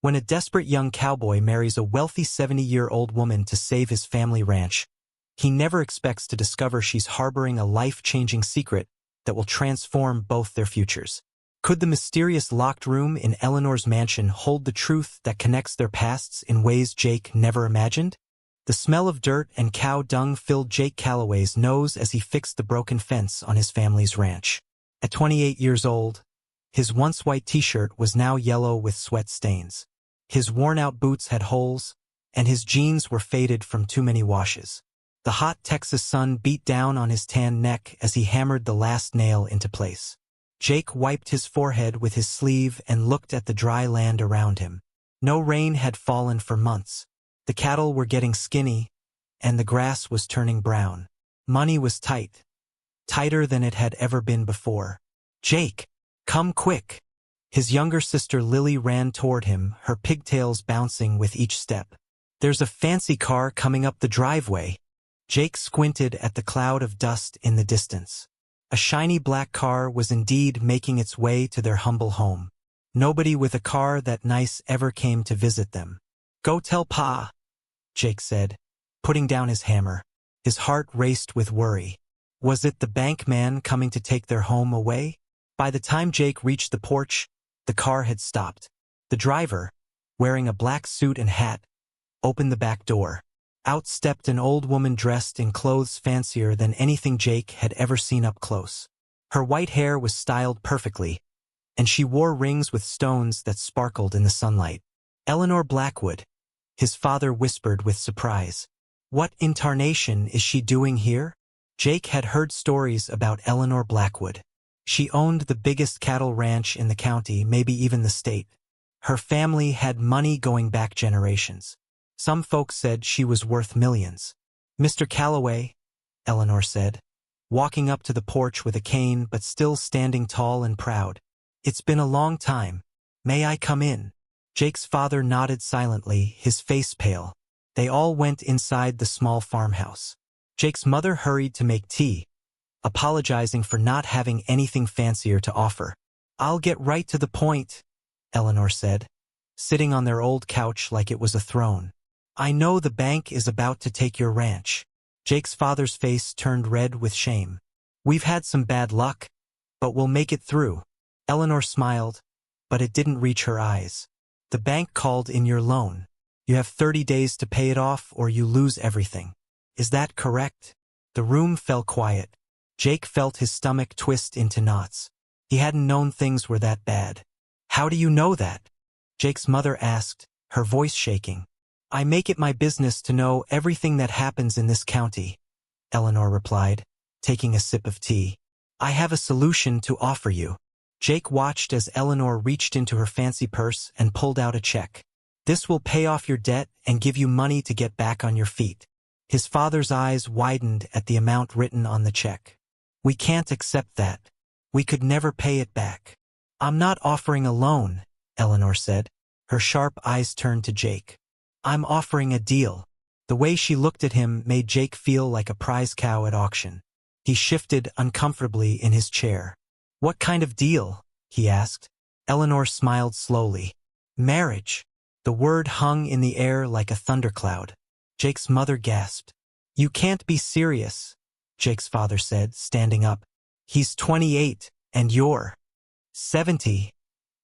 When a desperate young cowboy marries a wealthy 70-year-old woman to save his family ranch, he never expects to discover she's harboring a life-changing secret that will transform both their futures. Could the mysterious locked room in Eleanor's mansion hold the truth that connects their pasts in ways Jake never imagined? The smell of dirt and cow dung filled Jake Calloway's nose as he fixed the broken fence on his family's ranch. At 28 years old, his once white t-shirt was now yellow with sweat stains. His worn-out boots had holes, and his jeans were faded from too many washes. The hot Texas sun beat down on his tan neck as he hammered the last nail into place. Jake wiped his forehead with his sleeve and looked at the dry land around him. No rain had fallen for months. The cattle were getting skinny, and the grass was turning brown. Money was tight, tighter than it had ever been before. "Jake, come quick!" His younger sister Lily ran toward him, her pigtails bouncing with each step. "There's a fancy car coming up the driveway." Jake squinted at the cloud of dust in the distance. A shiny black car was indeed making its way to their humble home. Nobody with a car that nice ever came to visit them. "Go tell Pa," Jake said, putting down his hammer. His heart raced with worry. Was it the bank man coming to take their home away? By the time Jake reached the porch, the car had stopped. The driver, wearing a black suit and hat, opened the back door. Out stepped an old woman dressed in clothes fancier than anything Jake had ever seen up close. Her white hair was styled perfectly, and she wore rings with stones that sparkled in the sunlight. "Eleanor Blackwood," his father whispered with surprise. "What in tarnation is she doing here?" Jake had heard stories about Eleanor Blackwood. She owned the biggest cattle ranch in the county, maybe even the state. Her family had money going back generations. Some folks said she was worth millions. "Mr. Calloway," Eleanor said, walking up to the porch with a cane but still standing tall and proud. "It's been a long time. May I come in?" Jake's father nodded silently, his face pale. They all went inside the small farmhouse. Jake's mother hurried to make tea, apologizing for not having anything fancier to offer. "I'll get right to the point," Eleanor said, sitting on their old couch like it was a throne. "I know the bank is about to take your ranch." Jake's father's face turned red with shame. "We've had some bad luck, but we'll make it through." Eleanor smiled, but it didn't reach her eyes. "The bank called in your loan. You have 30 days to pay it off or you lose everything. Is that correct?" The room fell quiet. Jake felt his stomach twist into knots. He hadn't known things were that bad. "How do you know that?" Jake's mother asked, her voice shaking. "I make it my business to know everything that happens in this county," Eleanor replied, taking a sip of tea. "I have a solution to offer you." Jake watched as Eleanor reached into her fancy purse and pulled out a check. "This will pay off your debt and give you money to get back on your feet." His father's eyes widened at the amount written on the check. "We can't accept that. We could never pay it back." "I'm not offering a loan," Eleanor said. Her sharp eyes turned to Jake. "I'm offering a deal." The way she looked at him made Jake feel like a prize cow at auction. He shifted uncomfortably in his chair. "What kind of deal?" he asked. Eleanor smiled slowly. "Marriage." The word hung in the air like a thundercloud. Jake's mother gasped. "You can't be serious," Jake's father said, standing up. "He's 28, and you're 70.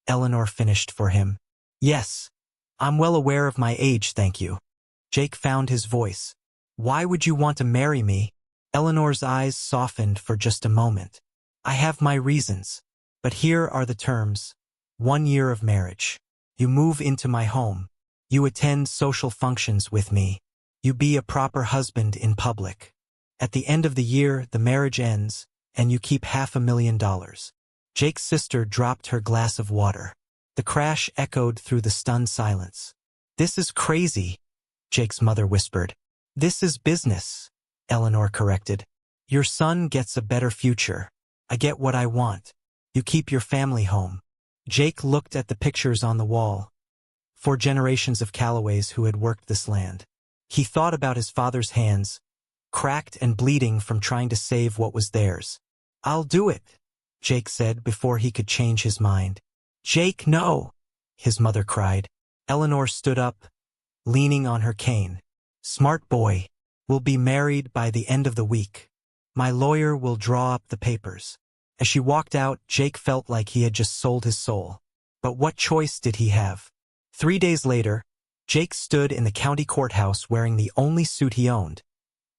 Eleanor finished for him. "Yes, I'm well aware of my age, thank you." Jake found his voice. "Why would you want to marry me?" Eleanor's eyes softened for just a moment. "I have my reasons, but here are the terms. 1 year of marriage. You move into my home. You attend social functions with me. You be a proper husband in public. At the end of the year, the marriage ends, and you keep $500,000. Jake's sister dropped her glass of water. The crash echoed through the stunned silence. "This is crazy," Jake's mother whispered. "This is business," Eleanor corrected. "Your son gets a better future. I get what I want. You keep your family home." Jake looked at the pictures on the wall. 4 generations of Calloways who had worked this land. He thought about his father's hands, cracked and bleeding from trying to save what was theirs. "I'll do it," Jake said before he could change his mind. "Jake, no!" his mother cried. Eleanor stood up, leaning on her cane. Smart boy. We'll be married by the end of the week. My lawyer will draw up the papers. As she walked out, Jake felt like he had just sold his soul. But what choice did he have? 3 days later, Jake stood in the county courthouse wearing the only suit he owned,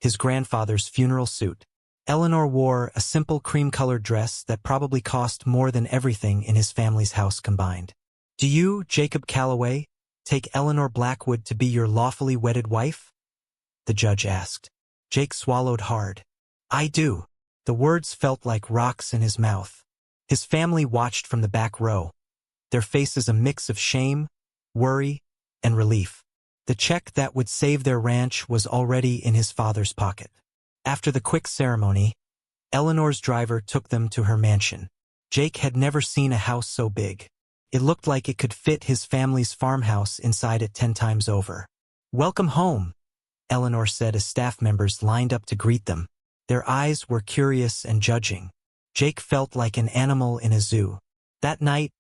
his grandfather's funeral suit. Eleanor wore a simple cream-colored dress that probably cost more than everything in his family's house combined. Do you, Jacob Calloway, take Eleanor Blackwood to be your lawfully wedded wife? The judge asked. Jake swallowed hard. I do. The words felt like rocks in his mouth. His family watched from the back row, their faces a mix of shame, worry, and relief. The check that would save their ranch was already in his father's pocket. After the quick ceremony, Eleanor's driver took them to her mansion. Jake had never seen a house so big. It looked like it could fit his family's farmhouse inside it 10 times over. Welcome home, Eleanor said as staff members lined up to greet them. Their eyes were curious and judging. Jake felt like an animal in a zoo. That night,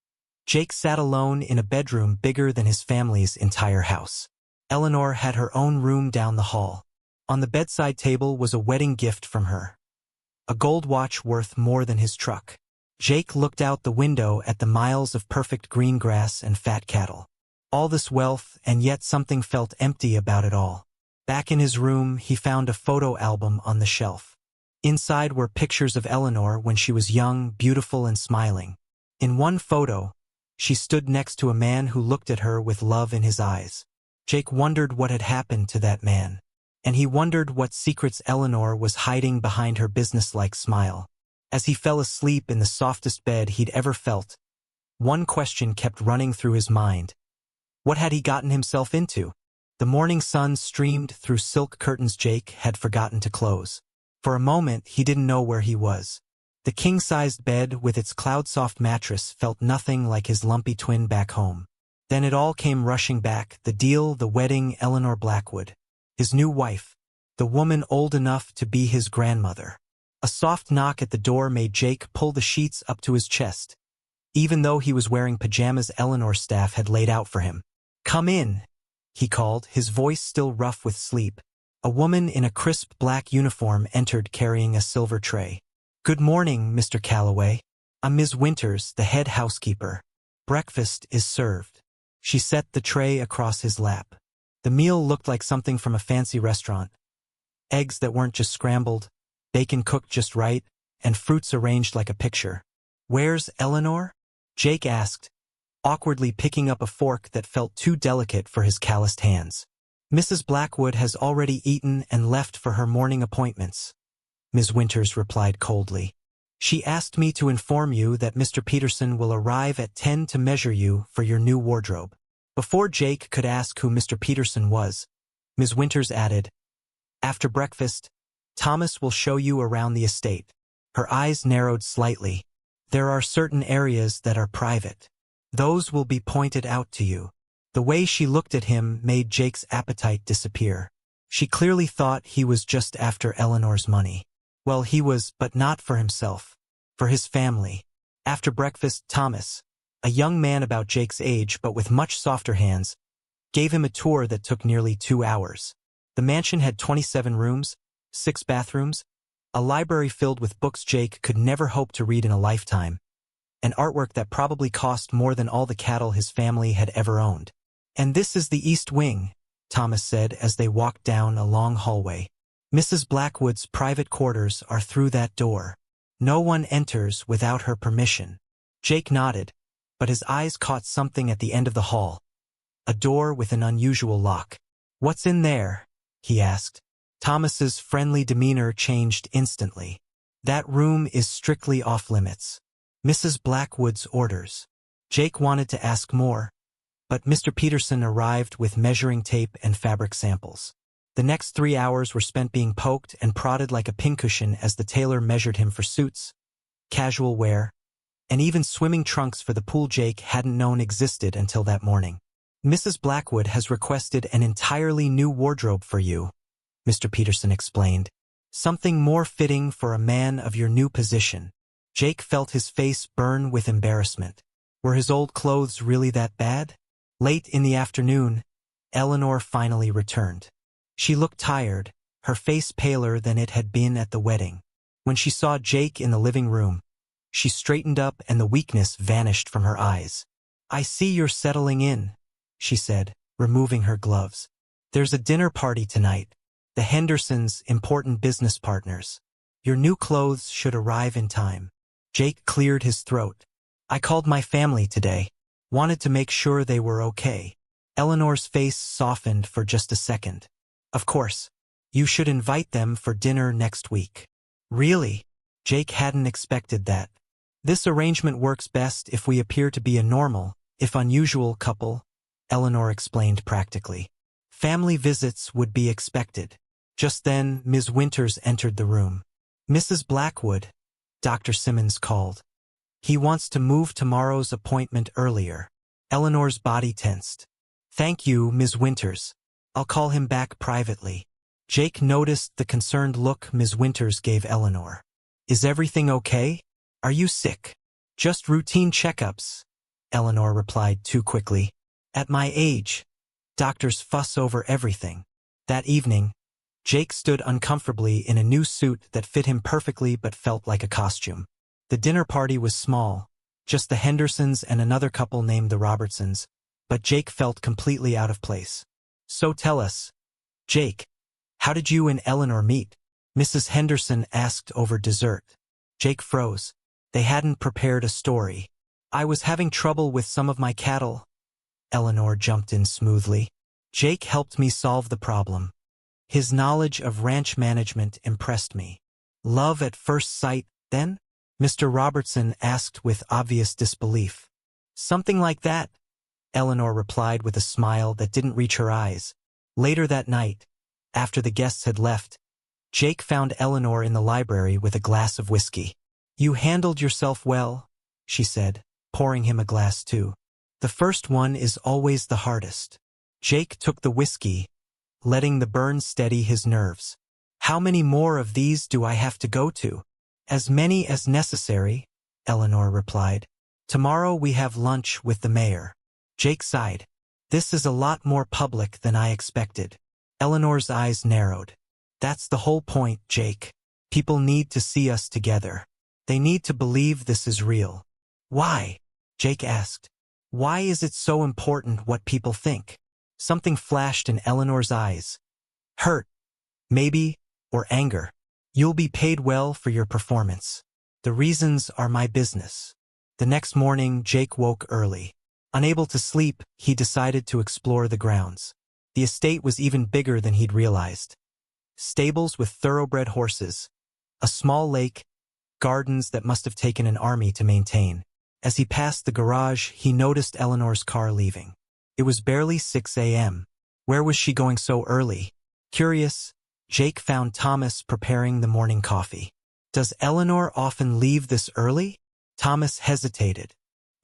Jake sat alone in a bedroom bigger than his family's entire house. Eleanor had her own room down the hall. On the bedside table was a wedding gift from her, a gold watch worth more than his truck. Jake looked out the window at the miles of perfect green grass and fat cattle. All this wealth, and yet something felt empty about it all. Back in his room, he found a photo album on the shelf. Inside were pictures of Eleanor when she was young, beautiful, and smiling. In one photo, she stood next to a man who looked at her with love in his eyes. Jake wondered what had happened to that man. And he wondered what secrets Eleanor was hiding behind her businesslike smile. As he fell asleep in the softest bed he'd ever felt, one question kept running through his mind. What had he gotten himself into? The morning sun streamed through silk curtains Jake had forgotten to close. For a moment, he didn't know where he was. The king-sized bed with its cloud-soft mattress felt nothing like his lumpy twin back home. Then it all came rushing back, the deal, the wedding, Eleanor Blackwood. His new wife, the woman old enough to be his grandmother. A soft knock at the door made Jake pull the sheets up to his chest. Even though he was wearing pajamas Eleanor's staff had laid out for him. Come in, he called, his voice still rough with sleep. A woman in a crisp black uniform entered carrying a silver tray. Good morning, Mr. Calloway. I'm Ms. Winters, the head housekeeper. Breakfast is served. She set the tray across his lap. The meal looked like something from a fancy restaurant. Eggs that weren't just scrambled, bacon cooked just right, and fruits arranged like a picture. Where's Eleanor? Jake asked, awkwardly picking up a fork that felt too delicate for his calloused hands. Mrs. Blackwood has already eaten and left for her morning appointments, Ms. Winters replied coldly. She asked me to inform you that Mr. Peterson will arrive at 10 to measure you for your new wardrobe. Before Jake could ask who Mr. Peterson was, Ms. Winters added, After breakfast, Thomas will show you around the estate. Her eyes narrowed slightly. There are certain areas that are private. Those will be pointed out to you. The way she looked at him made Jake's appetite disappear. She clearly thought he was just after Eleanor's money. Well, he was, but not for himself. For his family. After breakfast, Thomas, a young man about Jake's age but with much softer hands, gave him a tour that took nearly 2 hours. The mansion had 27 rooms, 6 bathrooms, a library filled with books Jake could never hope to read in a lifetime, and artwork that probably cost more than all the cattle his family had ever owned. And this is the East Wing, Thomas said as they walked down a long hallway. Mrs. Blackwood's private quarters are through that door. No one enters without her permission. Jake nodded, but his eyes caught something at the end of the hall. A door with an unusual lock. What's in there? He asked. Thomas's friendly demeanor changed instantly. That room is strictly off-limits. Mrs. Blackwood's orders. Jake wanted to ask more, but Mr. Peterson arrived with measuring tape and fabric samples. The next 3 hours were spent being poked and prodded like a pincushion as the tailor measured him for suits, casual wear, and even swimming trunks for the pool Jake hadn't known existed until that morning. Mrs. Blackwood has requested an entirely new wardrobe for you, Mr. Peterson explained. Something more fitting for a man of your new position. Jake felt his face burn with embarrassment. Were his old clothes really that bad? Late in the afternoon, Eleanor finally returned. She looked tired, her face paler than it had been at the wedding. When she saw Jake in the living room, she straightened up and the weakness vanished from her eyes. "I see you're settling in," she said, removing her gloves. "There's a dinner party tonight. The Hendersons, important business partners. Your new clothes should arrive in time." Jake cleared his throat. "I called my family today. Wanted to make sure they were okay." Eleanor's face softened for just a second. "Of course. You should invite them for dinner next week." "Really?" Jake hadn't expected that. "This arrangement works best if we appear to be a normal, if unusual couple," Eleanor explained practically. "Family visits would be expected." Just then, Ms. Winters entered the room. "Mrs. Blackwood," Dr. Simmons called. "He wants to move tomorrow's appointment earlier." Eleanor's body tensed. "Thank you, Ms. Winters. I'll call him back privately." Jake noticed the concerned look Ms. Winters gave Eleanor. "Is everything okay? Are you sick?" "Just routine checkups," Eleanor replied too quickly. "At my age, doctors fuss over everything." That evening, Jake stood uncomfortably in a new suit that fit him perfectly but felt like a costume. The dinner party was small, just the Hendersons and another couple named the Robertsons, but Jake felt completely out of place. "So tell us, Jake, how did you and Eleanor meet?" Mrs. Henderson asked over dessert. Jake froze. They hadn't prepared a story. "I was having trouble with some of my cattle." Eleanor jumped in smoothly. "Jake helped me solve the problem. His knowledge of ranch management impressed me." "Love at first sight, then?" Mr. Robertson asked with obvious disbelief. "Something like that," Eleanor replied with a smile that didn't reach her eyes. Later that night, after the guests had left, Jake found Eleanor in the library with a glass of whiskey. "You handled yourself well," she said, pouring him a glass too. "The first one is always the hardest." Jake took the whiskey, letting the burn steady his nerves. "How many more of these do I have to go to?" "As many as necessary," Eleanor replied. "Tomorrow we have lunch with the mayor." Jake sighed. "This is a lot more public than I expected." Eleanor's eyes narrowed. "That's the whole point, Jake. People need to see us together. They need to believe this is real." "Why?" Jake asked. "Why is it so important what people think?" Something flashed in Eleanor's eyes. "Hurt, maybe, or anger. You'll be paid well for your performance. The reasons are my business." The next morning, Jake woke early. Unable to sleep, he decided to explore the grounds. The estate was even bigger than he'd realized. Stables with thoroughbred horses, a small lake, gardens that must have taken an army to maintain. As he passed the garage, he noticed Eleanor's car leaving. It was barely 6 a.m. Where was she going so early? Curious, Jake found Thomas preparing the morning coffee. "Does Eleanor often leave this early?" Thomas hesitated.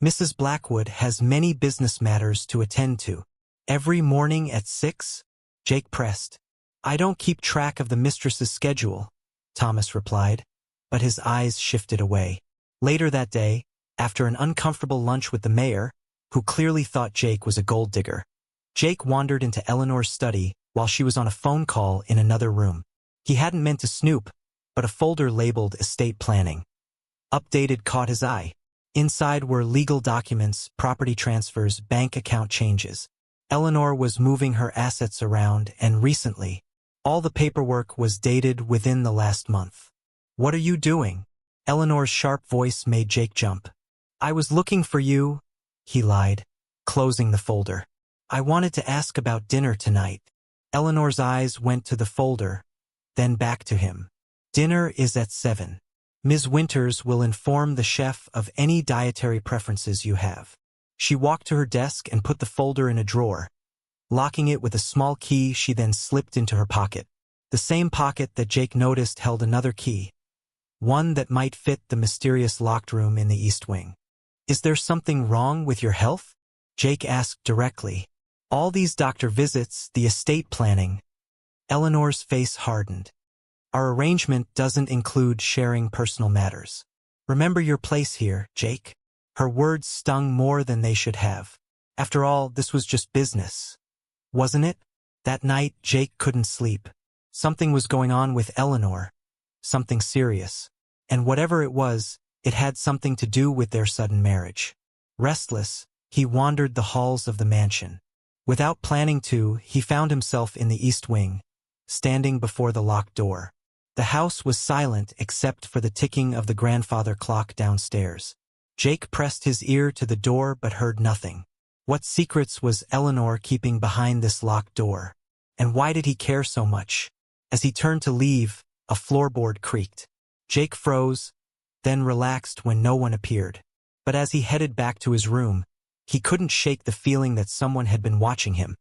"Mrs. Blackwood has many business matters to attend to." "Every morning at 6? Jake pressed. "I don't keep track of the mistress's schedule," Thomas replied, but his eyes shifted away. Later that day, after an uncomfortable lunch with the mayor, who clearly thought Jake was a gold digger, Jake wandered into Eleanor's study while she was on a phone call in another room. He hadn't meant to snoop, but a folder labeled estate planning. Updated caught his eye. Inside were legal documents, property transfers, bank account changes. Eleanor was moving her assets around, and recently, all the paperwork was dated within the last month. "What are you doing?" Eleanor's sharp voice made Jake jump. "I was looking for you," he lied, closing the folder. "I wanted to ask about dinner tonight." Eleanor's eyes went to the folder, then back to him. "Dinner is at 7. Ms. Winters will inform the chef of any dietary preferences you have." She walked to her desk and put the folder in a drawer. Locking it with a small key, she then slipped into her pocket. The same pocket that Jake noticed held another key, one that might fit the mysterious locked room in the East Wing. "Is there something wrong with your health?" Jake asked directly. "All these doctor visits, the estate planning." Eleanor's face hardened. "Our arrangement doesn't include sharing personal matters. Remember your place here, Jake." Her words stung more than they should have. After all, this was just business, wasn't it? That night, Jake couldn't sleep. Something was going on with Eleanor. Something serious. And whatever it was, it had something to do with their sudden marriage. Restless, he wandered the halls of the mansion. Without planning to, he found himself in the east wing, standing before the locked door. The house was silent except for the ticking of the grandfather clock downstairs. Jake pressed his ear to the door but heard nothing. What secrets was Eleanor keeping behind this locked door? And why did he care so much? As he turned to leave, a floorboard creaked. Jake froze, then relaxed when no one appeared. But as he headed back to his room, he couldn't shake the feeling that someone had been watching him.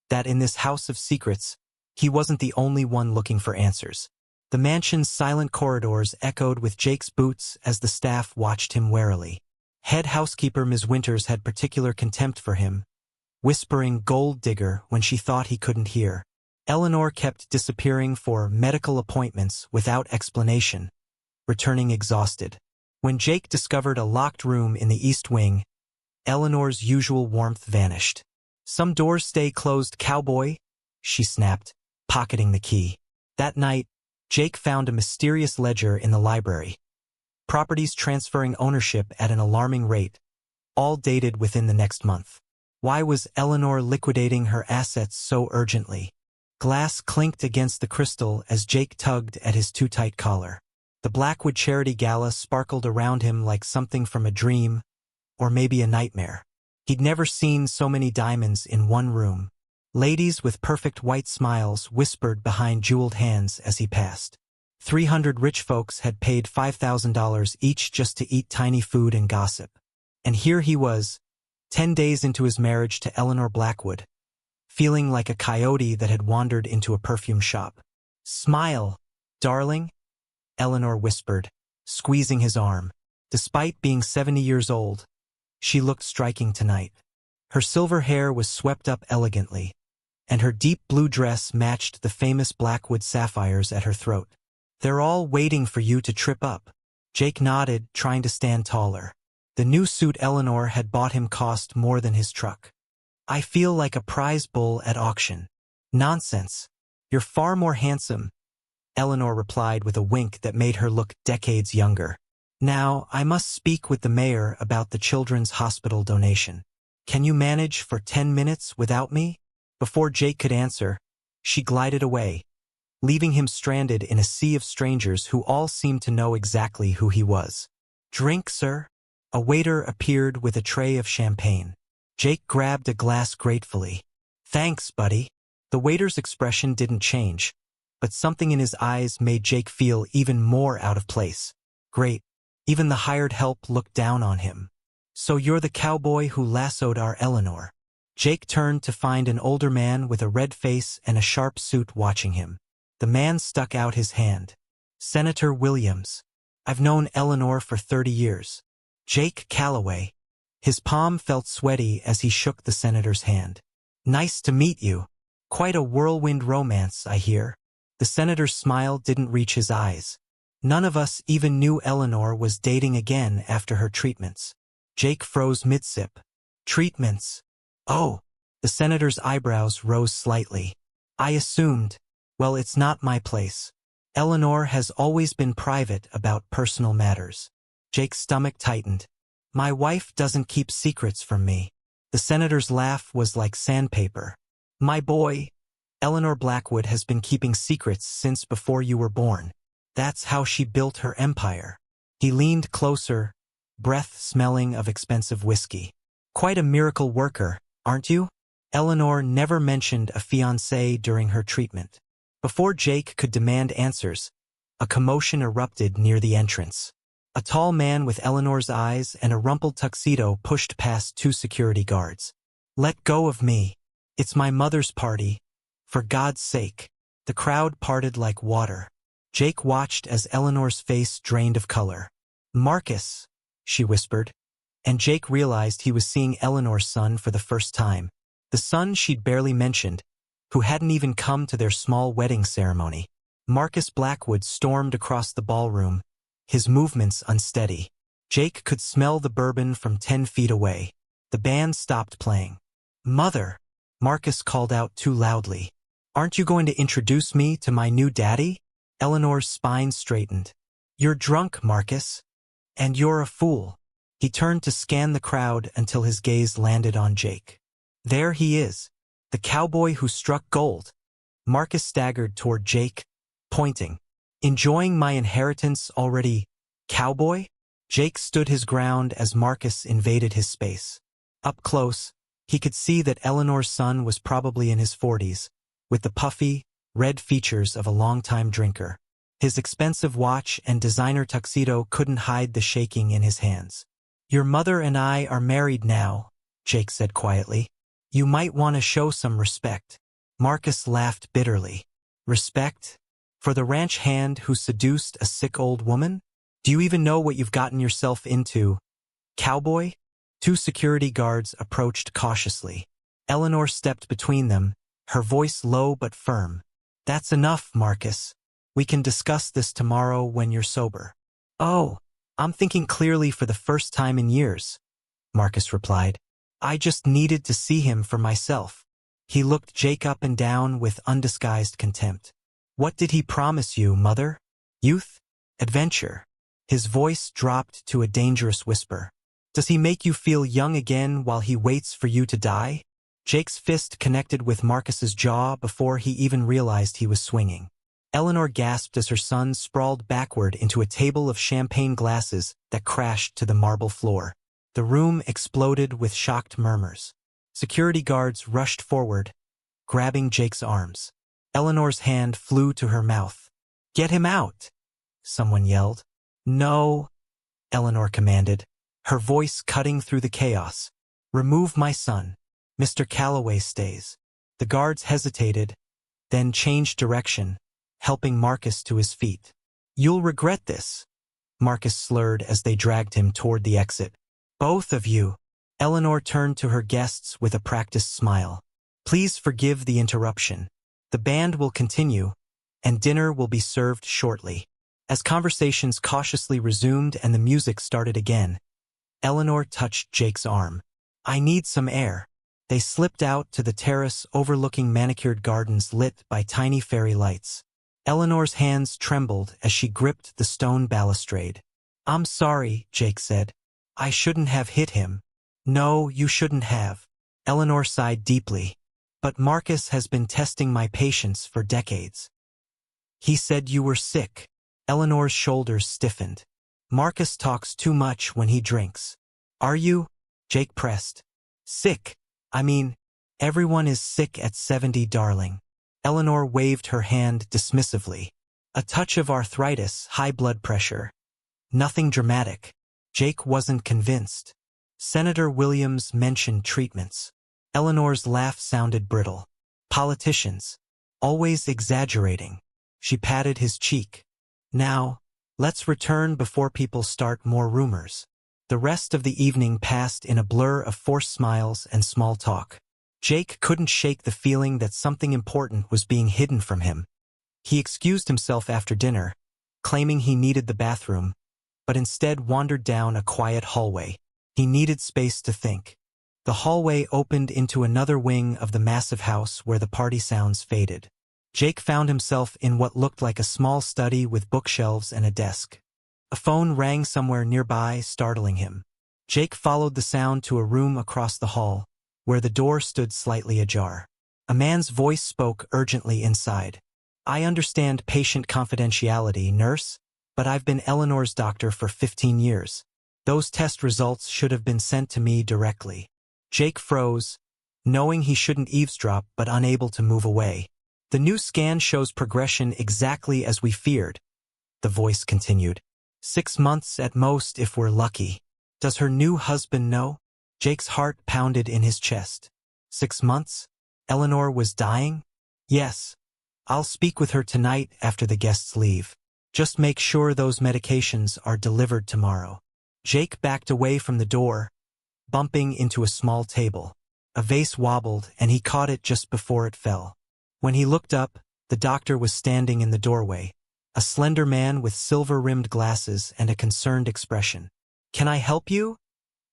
That in this house of secrets, he wasn't the only one looking for answers. The mansion's silent corridors echoed with Jake's boots as the staff watched him warily. Head housekeeper Ms. Winters had particular contempt for him, whispering "gold digger" when she thought he couldn't hear. Eleanor kept disappearing for medical appointments without explanation, returning exhausted. When Jake discovered a locked room in the east wing, Eleanor's usual warmth vanished. "Some doors stay closed, cowboy," she snapped, pocketing the key. That night, Jake found a mysterious ledger in the library. Properties transferring ownership at an alarming rate, all dated within the next month. Why was Eleanor liquidating her assets so urgently? Glass clinked against the crystal as Jake tugged at his too-tight collar. The Blackwood Charity Gala sparkled around him like something from a dream, or maybe a nightmare. He'd never seen so many diamonds in one room. Ladies with perfect white smiles whispered behind jeweled hands as he passed. 300 rich folks had paid $5,000 each just to eat tiny food and gossip. And here he was, 10 days into his marriage to Eleanor Blackwood, feeling like a coyote that had wandered into a perfume shop. "Smile, darling," Eleanor whispered, squeezing his arm. Despite being 70 years old, she looked striking tonight. Her silver hair was swept up elegantly, and her deep blue dress matched the famous Blackwood sapphires at her throat. "They're all waiting for you to trip up." Jake nodded, trying to stand taller. The new suit Eleanor had bought him cost more than his truck. "I feel like a prize bull at auction." "Nonsense. You're far more handsome," Eleanor replied with a wink that made her look decades younger. "Now, I must speak with the mayor about the children's hospital donation. Can you manage for 10 minutes without me?" Before Jake could answer, she glided away, leaving him stranded in a sea of strangers who all seemed to know exactly who he was. "Drink, sir?" A waiter appeared with a tray of champagne. Jake grabbed a glass gratefully. "Thanks, buddy." The waiter's expression didn't change, but something in his eyes made Jake feel even more out of place. Great. Even the hired help looked down on him. "So you're the cowboy who lassoed our Eleanor." Jake turned to find an older man with a red face and a sharp suit watching him. The man stuck out his hand. "Senator Williams. I've known Eleanor for 30 years. Jake Calloway." His palm felt sweaty as he shook the senator's hand. "Nice to meet you. Quite a whirlwind romance, I hear." The senator's smile didn't reach his eyes. None of us even knew Eleanor was dating again after her treatments. Jake froze mid-sip. "Treatments? Oh." The senator's eyebrows rose slightly. "I assumed. Well, it's not my place. Eleanor has always been private about personal matters." Jake's stomach tightened. "My wife doesn't keep secrets from me." The senator's laugh was like sandpaper. "My boy, Eleanor Blackwood has been keeping secrets since before you were born. That's how she built her empire." He leaned closer, breath smelling of expensive whiskey. "Quite a miracle worker, aren't you?" Eleanor never mentioned a fiancé during her treatment. Before Jake could demand answers, a commotion erupted near the entrance. A tall man with Eleanor's eyes and a rumpled tuxedo pushed past 2 security guards. "Let go of me. It's my mother's party. For God's sake." The crowd parted like water. Jake watched as Eleanor's face drained of color. "Marcus," she whispered. And Jake realized he was seeing Eleanor's son for the first time. The son she'd barely mentioned, who hadn't even come to their small wedding ceremony. Marcus Blackwood stormed across the ballroom, his movements unsteady. Jake could smell the bourbon from 10 feet away. The band stopped playing. "Mother," Marcus called out too loudly. "Aren't you going to introduce me to my new daddy?" Eleanor's spine straightened. "You're drunk, Marcus. And you're a fool." He turned to scan the crowd until his gaze landed on Jake. There he is, the cowboy who struck gold. Marcus staggered toward Jake, pointing. "Enjoying my inheritance already, cowboy?" Jake stood his ground as Marcus invaded his space. Up close, he could see that Eleanor's son was probably in his 40s, with the puffy, red features of a longtime drinker. His expensive watch and designer tuxedo couldn't hide the shaking in his hands. "Your mother and I are married now," Jake said quietly. "You might want to show some respect." Marcus laughed bitterly. "Respect? For the ranch hand who seduced a sick old woman? Do you even know what you've gotten yourself into, cowboy?" Two security guards approached cautiously. Eleanor stepped between them, her voice low but firm. "That's enough, Marcus. We can discuss this tomorrow when you're sober." "Oh, I'm thinking clearly for the first time in years," Marcus replied. "I just needed to see him for myself." He looked Jake up and down with undisguised contempt. "What did he promise you, mother? Youth? Adventure?" His voice dropped to a dangerous whisper. "Does he make you feel young again while he waits for you to die?" Jake's fist connected with Marcus's jaw before he even realized he was swinging. Eleanor gasped as her son sprawled backward into a table of champagne glasses that crashed to the marble floor. The room exploded with shocked murmurs. Security guards rushed forward, grabbing Jake's arms. Eleanor's hand flew to her mouth. "Get him out!" someone yelled. "No," Eleanor commanded, her voice cutting through the chaos. "Remove my son. Mr. Calloway stays." The guards hesitated, then changed direction, helping Marcus to his feet. "You'll regret this," Marcus slurred as they dragged him toward the exit. "Both of you." Eleanor turned to her guests with a practiced smile. "Please forgive the interruption. The band will continue, and dinner will be served shortly." As conversations cautiously resumed and the music started again, Eleanor touched Jake's arm. "I need some air." They slipped out to the terrace overlooking manicured gardens lit by tiny fairy lights. Eleanor's hands trembled as she gripped the stone balustrade. "I'm sorry," Jake said. "I shouldn't have hit him." "No, you shouldn't have." Eleanor sighed deeply. "But Marcus has been testing my patience for decades. He said you were sick." Eleanor's shoulders stiffened. "Marcus talks too much when he drinks." "Are you?" Jake pressed. "Sick? I mean, everyone is sick at 70, darling." Eleanor waved her hand dismissively. "A touch of arthritis, high blood pressure. Nothing dramatic." Jake wasn't convinced. Senator Williams mentioned treatments. Eleanor's laugh sounded brittle. "Politicians. Always exaggerating." She patted his cheek. "Now, let's return before people start more rumors." The rest of the evening passed in a blur of forced smiles and small talk. Jake couldn't shake the feeling that something important was being hidden from him. He excused himself after dinner, claiming he needed the bathroom, but instead wandered down a quiet hallway. He needed space to think. The hallway opened into another wing of the massive house where the party sounds faded. Jake found himself in what looked like a small study with bookshelves and a desk. A phone rang somewhere nearby, startling him. Jake followed the sound to a room across the hall, where the door stood slightly ajar. A man's voice spoke urgently inside. "I understand patient confidentiality, nurse, but I've been Eleanor's doctor for 15 years. Those test results should have been sent to me directly." Jake froze, knowing he shouldn't eavesdrop but unable to move away. "The new scan shows progression exactly as we feared," the voice continued. 6 months at most if we're lucky. Does her new husband know?" Jake's heart pounded in his chest. 6 months? Eleanor was dying? "Yes. I'll speak with her tonight after the guests leave. Just make sure those medications are delivered tomorrow." Jake backed away from the door, bumping into a small table. A vase wobbled and he caught it just before it fell. When he looked up, the doctor was standing in the doorway, a slender man with silver-rimmed glasses and a concerned expression. "Can I help you?"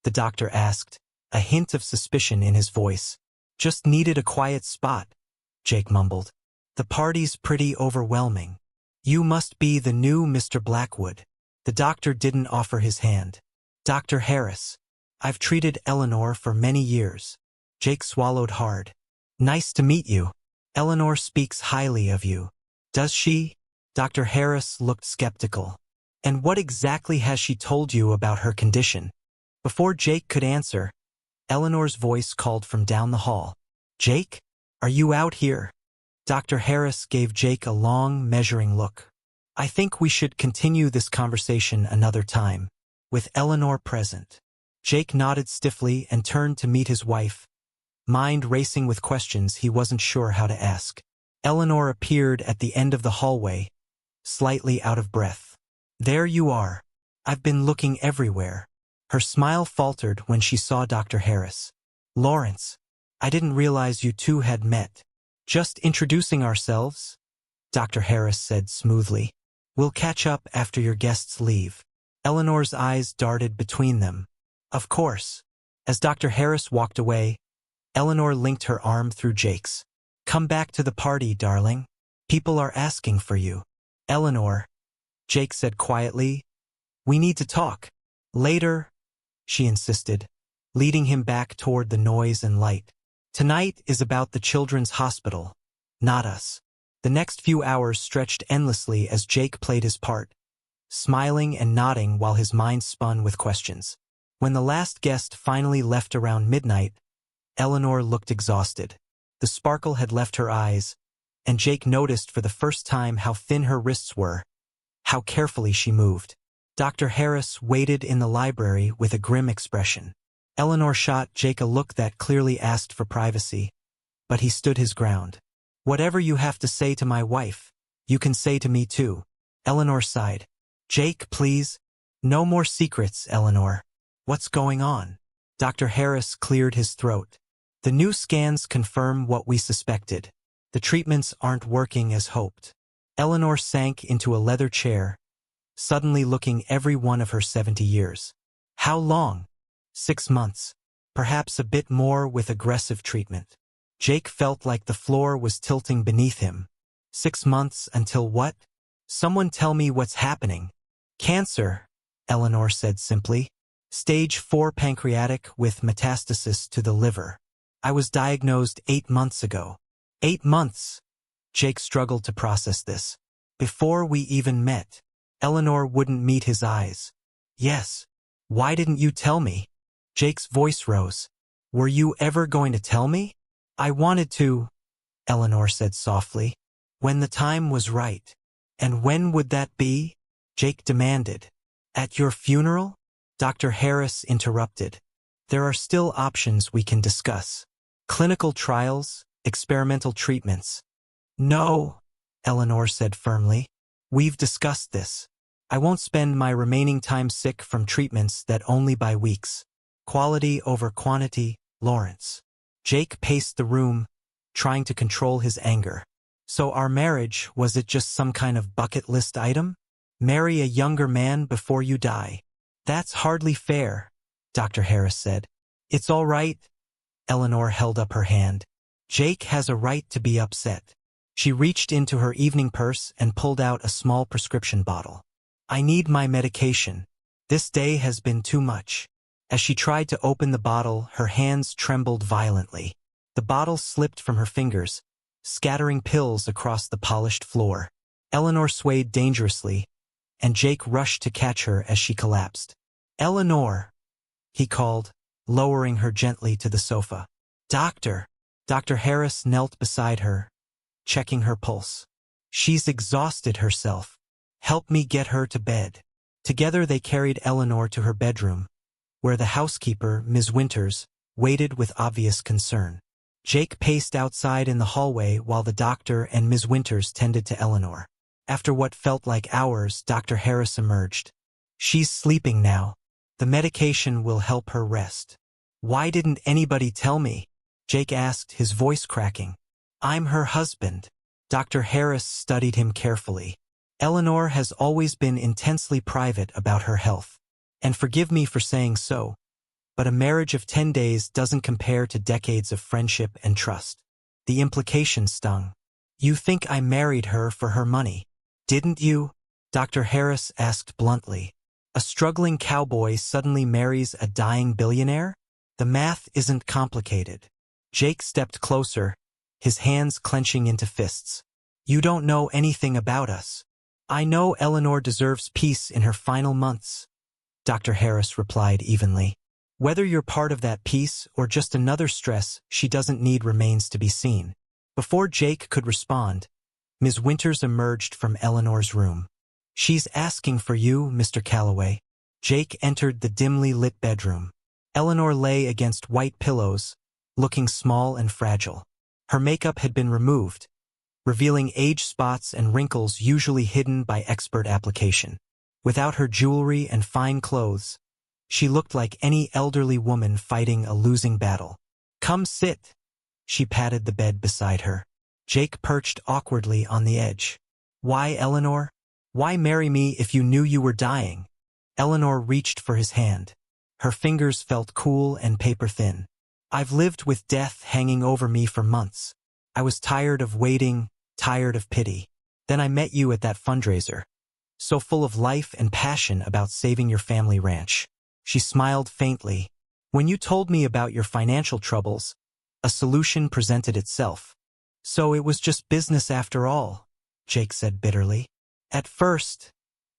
the doctor asked, a hint of suspicion in his voice. Just needed a quiet spot, Jake mumbled. The party's pretty overwhelming. You must be the new Mr. Blackwood. The doctor didn't offer his hand. Dr. Harris. I've treated Eleanor for many years. Jake swallowed hard. Nice to meet you. Eleanor speaks highly of you. Does she? Dr. Harris looked skeptical. And what exactly has she told you about her condition? Before Jake could answer, Eleanor's voice called from down the hall. Jake? Are you out here? Dr. Harris gave Jake a long, measuring look. I think we should continue this conversation another time, with Eleanor present. Jake nodded stiffly and turned to meet his wife, mind racing with questions he wasn't sure how to ask. Eleanor appeared at the end of the hallway, slightly out of breath. There you are. I've been looking everywhere. Her smile faltered when she saw Dr. Harris. Lawrence, I didn't realize you two had met. Just introducing ourselves, Dr. Harris said smoothly. We'll catch up after your guests leave. Eleanor's eyes darted between them. Of course. As Dr. Harris walked away, Eleanor linked her arm through Jake's. Come back to the party, darling. People are asking for you. Eleanor, Jake said quietly, we need to talk. Later, she insisted, leading him back toward the noise and light. Tonight is about the children's hospital, not us. The next few hours stretched endlessly as Jake played his part, smiling and nodding while his mind spun with questions. When the last guest finally left around midnight, Eleanor looked exhausted. The sparkle had left her eyes, and Jake noticed for the first time how thin her wrists were, how carefully she moved. Dr. Harris waited in the library with a grim expression. Eleanor shot Jake a look that clearly asked for privacy, but he stood his ground. Whatever you have to say to my wife, you can say to me too. Eleanor sighed. Jake, please. No more secrets, Eleanor. What's going on? Dr. Harris cleared his throat. The new scans confirm what we suspected. The treatments aren't working as hoped. Eleanor sank into a leather chair, suddenly looking every one of her 70 years. How long? 6 months. Perhaps a bit more with aggressive treatment. Jake felt like the floor was tilting beneath him. 6 months until what? Someone tell me what's happening. Cancer, Eleanor said simply. Stage 4 pancreatic with metastasis to the liver. I was diagnosed 8 months ago. 8 months. Jake struggled to process this. Before we even met. Eleanor wouldn't meet his eyes. Yes. Why didn't you tell me? Jake's voice rose. Were you ever going to tell me? I wanted to, Eleanor said softly. When the time was right. And when would that be? Jake demanded. At your funeral? Dr. Harris interrupted. There are still options we can discuss. Clinical trials, experimental treatments. No, Eleanor said firmly. We've discussed this. I won't spend my remaining time sick from treatments that only buy weeks. Quality over quantity, Lawrence. Jake paced the room, trying to control his anger. So our marriage, was it just some kind of bucket list item? Marry a younger man before you die. That's hardly fair, Dr. Harris said. It's all right. Eleanor held up her hand. Jake has a right to be upset. She reached into her evening purse and pulled out a small prescription bottle. I need my medication. This day has been too much. As she tried to open the bottle, her hands trembled violently. The bottle slipped from her fingers, scattering pills across the polished floor. Eleanor swayed dangerously, and Jake rushed to catch her as she collapsed. Eleanor, he called, lowering her gently to the sofa. Doctor. Dr. Harris knelt beside her, checking her pulse. She's exhausted herself. Help me get her to bed. Together they carried Eleanor to her bedroom, where the housekeeper, Ms. Winters, waited with obvious concern. Jake paced outside in the hallway while the doctor and Ms. Winters tended to Eleanor. After what felt like hours, Dr. Harris emerged. She's sleeping now. The medication will help her rest. Why didn't anybody tell me? Jake asked, his voice cracking. I'm her husband. Dr. Harris studied him carefully. Eleanor has always been intensely private about her health. And forgive me for saying so, But a marriage of 10 days doesn't compare to decades of friendship and trust. The implication stung. You think I married her for her money, didn't you? Dr. Harris asked bluntly. A struggling cowboy suddenly marries a dying billionaire? The math isn't complicated. Jake stepped closer, his hands clenching into fists. You don't know anything about us. I know Eleanor deserves peace in her final months, Dr. Harris replied evenly. Whether you're part of that peace or just another stress she doesn't need remains to be seen. Before Jake could respond, Ms. Winters emerged from Eleanor's room. She's asking for you, Mr. Calloway. Jake entered the dimly lit bedroom. Eleanor lay against white pillows, looking small and fragile. Her makeup had been removed, revealing age spots and wrinkles usually hidden by expert application. Without her jewelry and fine clothes, she looked like any elderly woman fighting a losing battle. Come sit. She patted the bed beside her. Jake perched awkwardly on the edge. Why, Eleanor? Why marry me if you knew you were dying? Eleanor reached for his hand. Her fingers felt cool and paper-thin. I've lived with death hanging over me for months. I was tired of waiting, tired of pity. Then I met you at that fundraiser. So full of life and passion about saving your family ranch. She smiled faintly. When you told me about your financial troubles, a solution presented itself. So it was just business after all, Jake said bitterly. At first,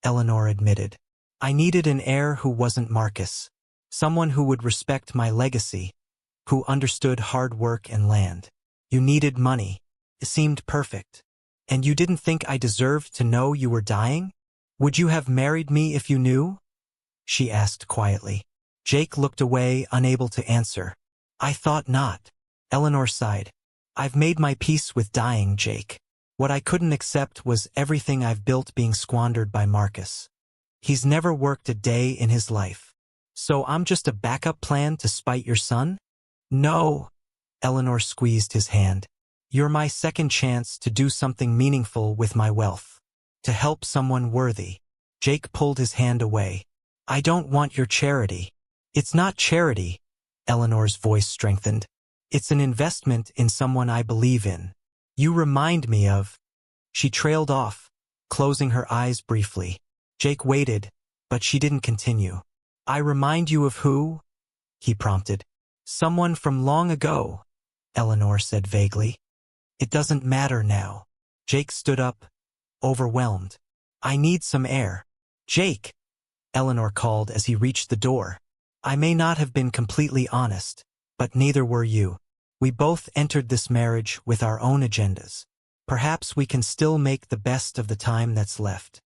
Eleanor admitted, I needed an heir who wasn't Marcus. Someone who would respect my legacy, who understood hard work and land. You needed money. It seemed perfect. And you didn't think I deserved to know you were dying? Would you have married me if you knew? She asked quietly. Jake looked away, unable to answer. I thought not. Eleanor sighed. I've made my peace with dying, Jake. What I couldn't accept was everything I've built being squandered by Marcus. He's never worked a day in his life. So I'm just a backup plan to spite your son? No. Eleanor squeezed his hand. You're my second chance to do something meaningful with my wealth. To help someone worthy. Jake pulled his hand away. I don't want your charity. It's not charity. Eleanor's voice strengthened. It's an investment in someone I believe in. You remind me of... She trailed off, closing her eyes briefly. Jake waited, but she didn't continue. I remind you of who? He prompted. Someone from long ago, Eleanor said vaguely. It doesn't matter now. Jake stood up, overwhelmed. I need some air. Jake, Eleanor called as he reached the door. I may not have been completely honest, but neither were you. We both entered this marriage with our own agendas. Perhaps we can still make the best of the time that's left.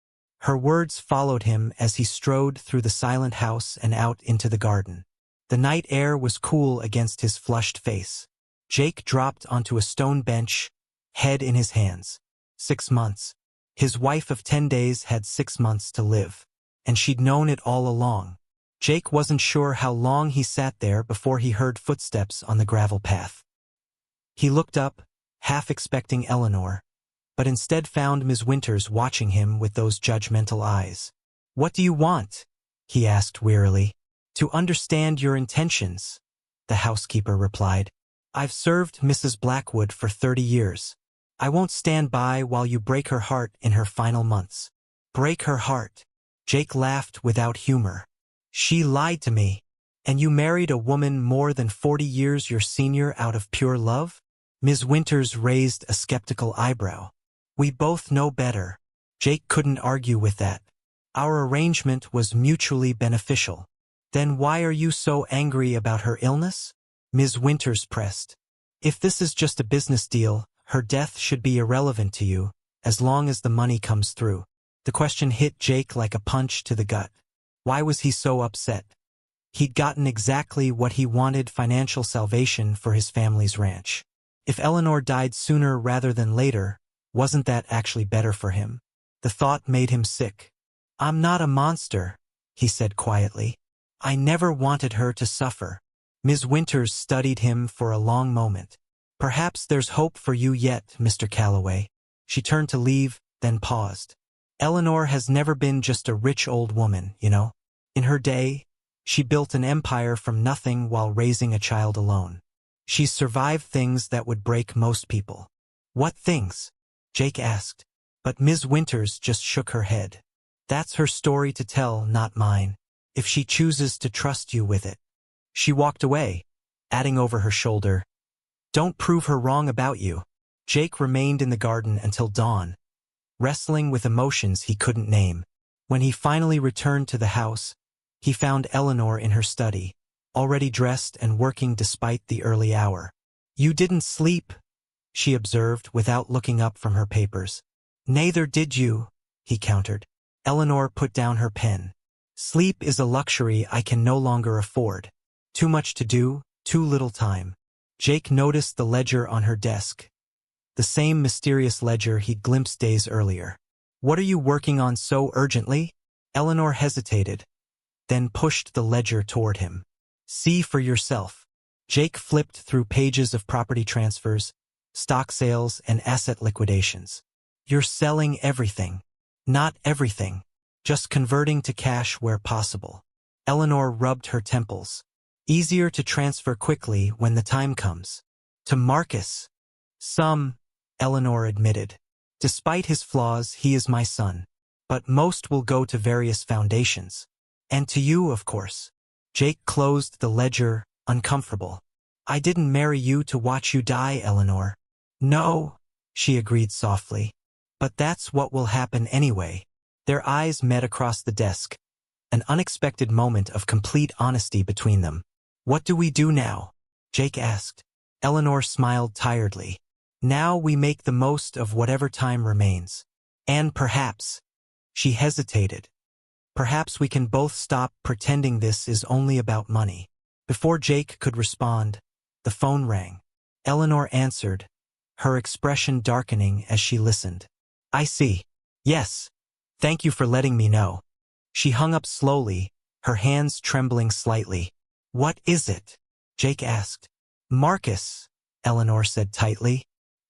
Her words followed him as he strode through the silent house and out into the garden. The night air was cool against his flushed face. Jake dropped onto a stone bench, head in his hands. 6 months. His wife of 10 days had 6 months to live. And she'd known it all along. Jake wasn't sure how long he sat there before he heard footsteps on the gravel path. He looked up, half expecting Eleanor, but instead found Ms. Winters watching him with those judgmental eyes. What do you want? He asked wearily. To understand your intentions, the housekeeper replied. I've served Mrs. Blackwood for 30 years. I won't stand by while you break her heart in her final months. Break her heart. Jake laughed without humor. She lied to me. And you married a woman more than 40 years your senior out of pure love? Ms. Winters raised a skeptical eyebrow. We both know better. Jake couldn't argue with that. Our arrangement was mutually beneficial. Then why are you so angry about her illness? Ms. Winters pressed. If this is just a business deal, her death should be irrelevant to you, as long as the money comes through. The question hit Jake like a punch to the gut. Why was he so upset? He'd gotten exactly what he wanted: financial salvation for his family's ranch. If Eleanor died sooner rather than later, wasn't that actually better for him? The thought made him sick. I'm not a monster, he said quietly. I never wanted her to suffer. Ms. Winters studied him for a long moment. Perhaps there's hope for you yet, Mr. Calloway. She turned to leave, then paused. Eleanor has never been just a rich old woman, you know. In her day, She built an empire from nothing while raising a child alone. She's survived things that would break most people. What things? Jake asked. But Ms. Winters just shook her head. That's her story to tell, not mine, if she chooses to trust you with it. She walked away, adding over her shoulder, "Don't prove her wrong about you." Jake remained in the garden until dawn, wrestling with emotions he couldn't name. When he finally returned to the house, he found Eleanor in her study, already dressed and working despite the early hour. "You didn't sleep," she observed without looking up from her papers. "Neither did you," he countered. Eleanor put down her pen. "Sleep is a luxury I can no longer afford. Too much to do, too little time." Jake noticed the ledger on her desk, the same mysterious ledger he'd glimpsed days earlier. "What are you working on so urgently?" Eleanor hesitated, then pushed the ledger toward him. "See for yourself." Jake flipped through pages of property transfers, stock sales, and asset liquidations. "You're selling everything." "Not everything. Just converting to cash where possible." Eleanor rubbed her temples. "Easier to transfer quickly when the time comes." "To Marcus." "Some," Eleanor admitted. "Despite his flaws, he is my son. But most will go to various foundations. And to you, of course." Jake closed the ledger, uncomfortable. "I didn't marry you to watch you die, Eleanor." "No," she agreed softly. "But that's what will happen anyway." Their eyes met across the desk, an unexpected moment of complete honesty between them. "What do we do now?" Jake asked. Eleanor smiled tiredly. "Now we make the most of whatever time remains. And perhaps," she hesitated, "perhaps we can both stop pretending this is only about money." Before Jake could respond, the phone rang. Eleanor answered, her expression darkening as she listened. "I see. Yes. Thank you for letting me know." She hung up slowly, her hands trembling slightly. "What is it?" Jake asked. "Marcus," Eleanor said tightly.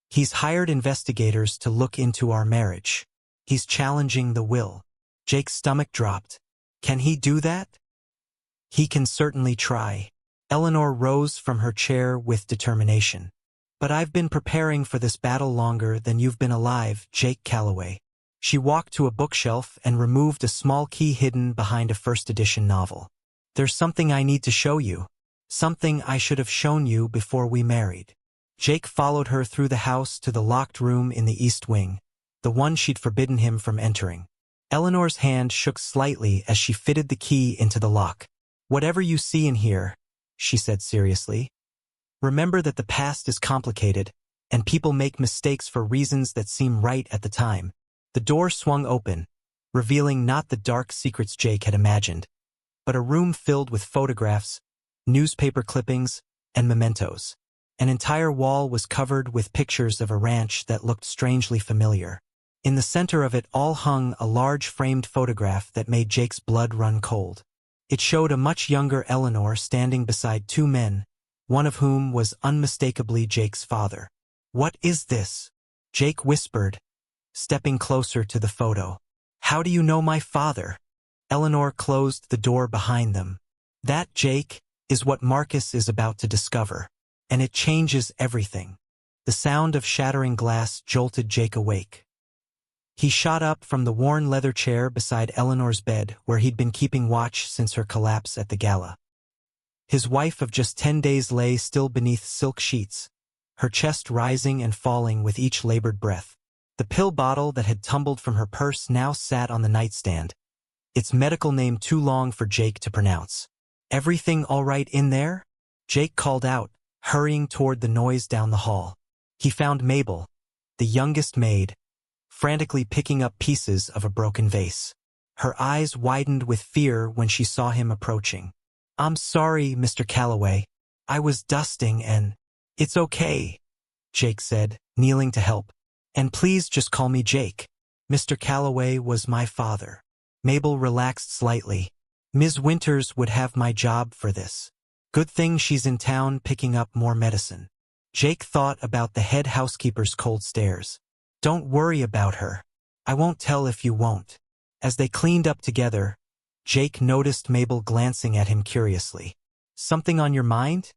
"He's hired investigators to look into our marriage. He's challenging the will." Jake's stomach dropped. "Can he do that?" "He can certainly try." Eleanor rose from her chair with determination. "But I've been preparing for this battle longer than you've been alive, Jake Calloway." She walked to a bookshelf and removed a small key hidden behind a first-edition novel. "There's something I need to show you. Something I should have shown you before we married." Jake followed her through the house to the locked room in the east wing, the one she'd forbidden him from entering. Eleanor's hand shook slightly as she fitted the key into the lock. "Whatever you see in here," she said seriously, "remember that the past is complicated, and people make mistakes for reasons that seem right at the time." The door swung open, revealing not the dark secrets Jake had imagined, but a room filled with photographs, newspaper clippings, and mementos. An entire wall was covered with pictures of a ranch that looked strangely familiar. In the center of it all hung a large framed photograph that made Jake's blood run cold. It showed a much younger Eleanor standing beside two men, one of whom was unmistakably Jake's father. "What is this?" Jake whispered, stepping closer to the photo. "How do you know my father?" Eleanor closed the door behind them. "That, Jake, is what Marcus is about to discover, and it changes everything." The sound of shattering glass jolted Jake awake. He shot up from the worn leather chair beside Eleanor's bed, where he'd been keeping watch since her collapse at the gala. His wife of just 10 days lay still beneath silk sheets, her chest rising and falling with each labored breath. The pill bottle that had tumbled from her purse now sat on the nightstand, its medical name too long for Jake to pronounce. "Everything all right in there?" Jake called out, hurrying toward the noise down the hall. He found Mabel, the youngest maid, frantically picking up pieces of a broken vase. Her eyes widened with fear when she saw him approaching. "I'm sorry, Mr. Calloway. I was dusting and—" "It's okay," Jake said, kneeling to help. "And please just call me Jake. Mr. Calloway was my father." Mabel relaxed slightly. "Ms. Winters would have my job for this. Good thing she's in town picking up more medicine." Jake thought about the head housekeeper's cold stares. "Don't worry about her. I won't tell if you won't." As they cleaned up together, Jake noticed Mabel glancing at him curiously. "Something on your mind?"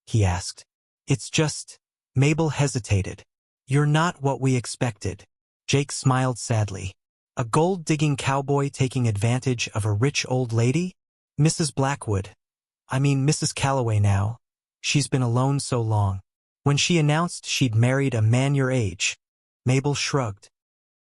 he asked. "It's just—" Mabel hesitated. "You're not what we expected." Jake smiled sadly. "A gold-digging cowboy taking advantage of a rich old lady? Mrs. Blackwood. I mean Mrs. Calloway now. She's been alone so long. When she announced she'd married a man your age." Mabel shrugged.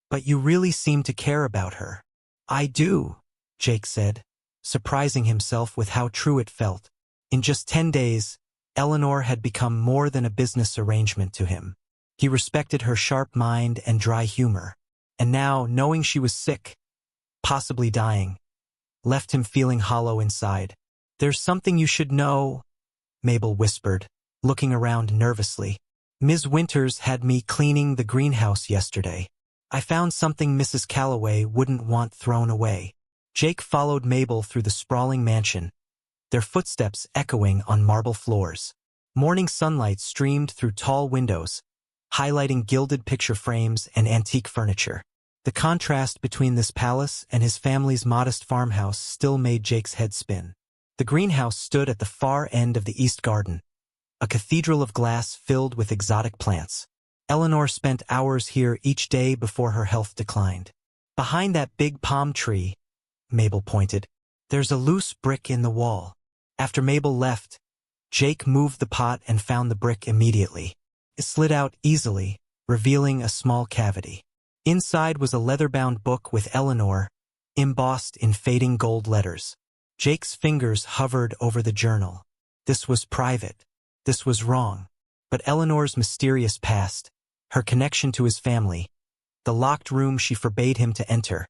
"But you really seem to care about her." "I do," Jake said, surprising himself with how true it felt. In just 10 days, Eleanor had become more than a business arrangement to him. He respected her sharp mind and dry humor. And now, knowing she was sick, possibly dying, left him feeling hollow inside. "There's something you should know," Mabel whispered, looking around nervously. "Ms. Winters had me cleaning the greenhouse yesterday. I found something Mrs. Calloway wouldn't want thrown away." Jake followed Mabel through the sprawling mansion, their footsteps echoing on marble floors. Morning sunlight streamed through tall windows, highlighting gilded picture frames and antique furniture. The contrast between this palace and his family's modest farmhouse still made Jake's head spin. The greenhouse stood at the far end of the east garden, a cathedral of glass filled with exotic plants. Eleanor spent hours here each day before her health declined. "Behind that big palm tree," Mabel pointed, "there's a loose brick in the wall." After Mabel left, Jake moved the pot and found the brick immediately. It slid out easily, revealing a small cavity. Inside was a leather-bound book with Eleanor, embossed in fading gold letters. Jake's fingers hovered over the journal. This was private. This was wrong. But Eleanor's mysterious past, her connection to his family, the locked room she forbade him to enter,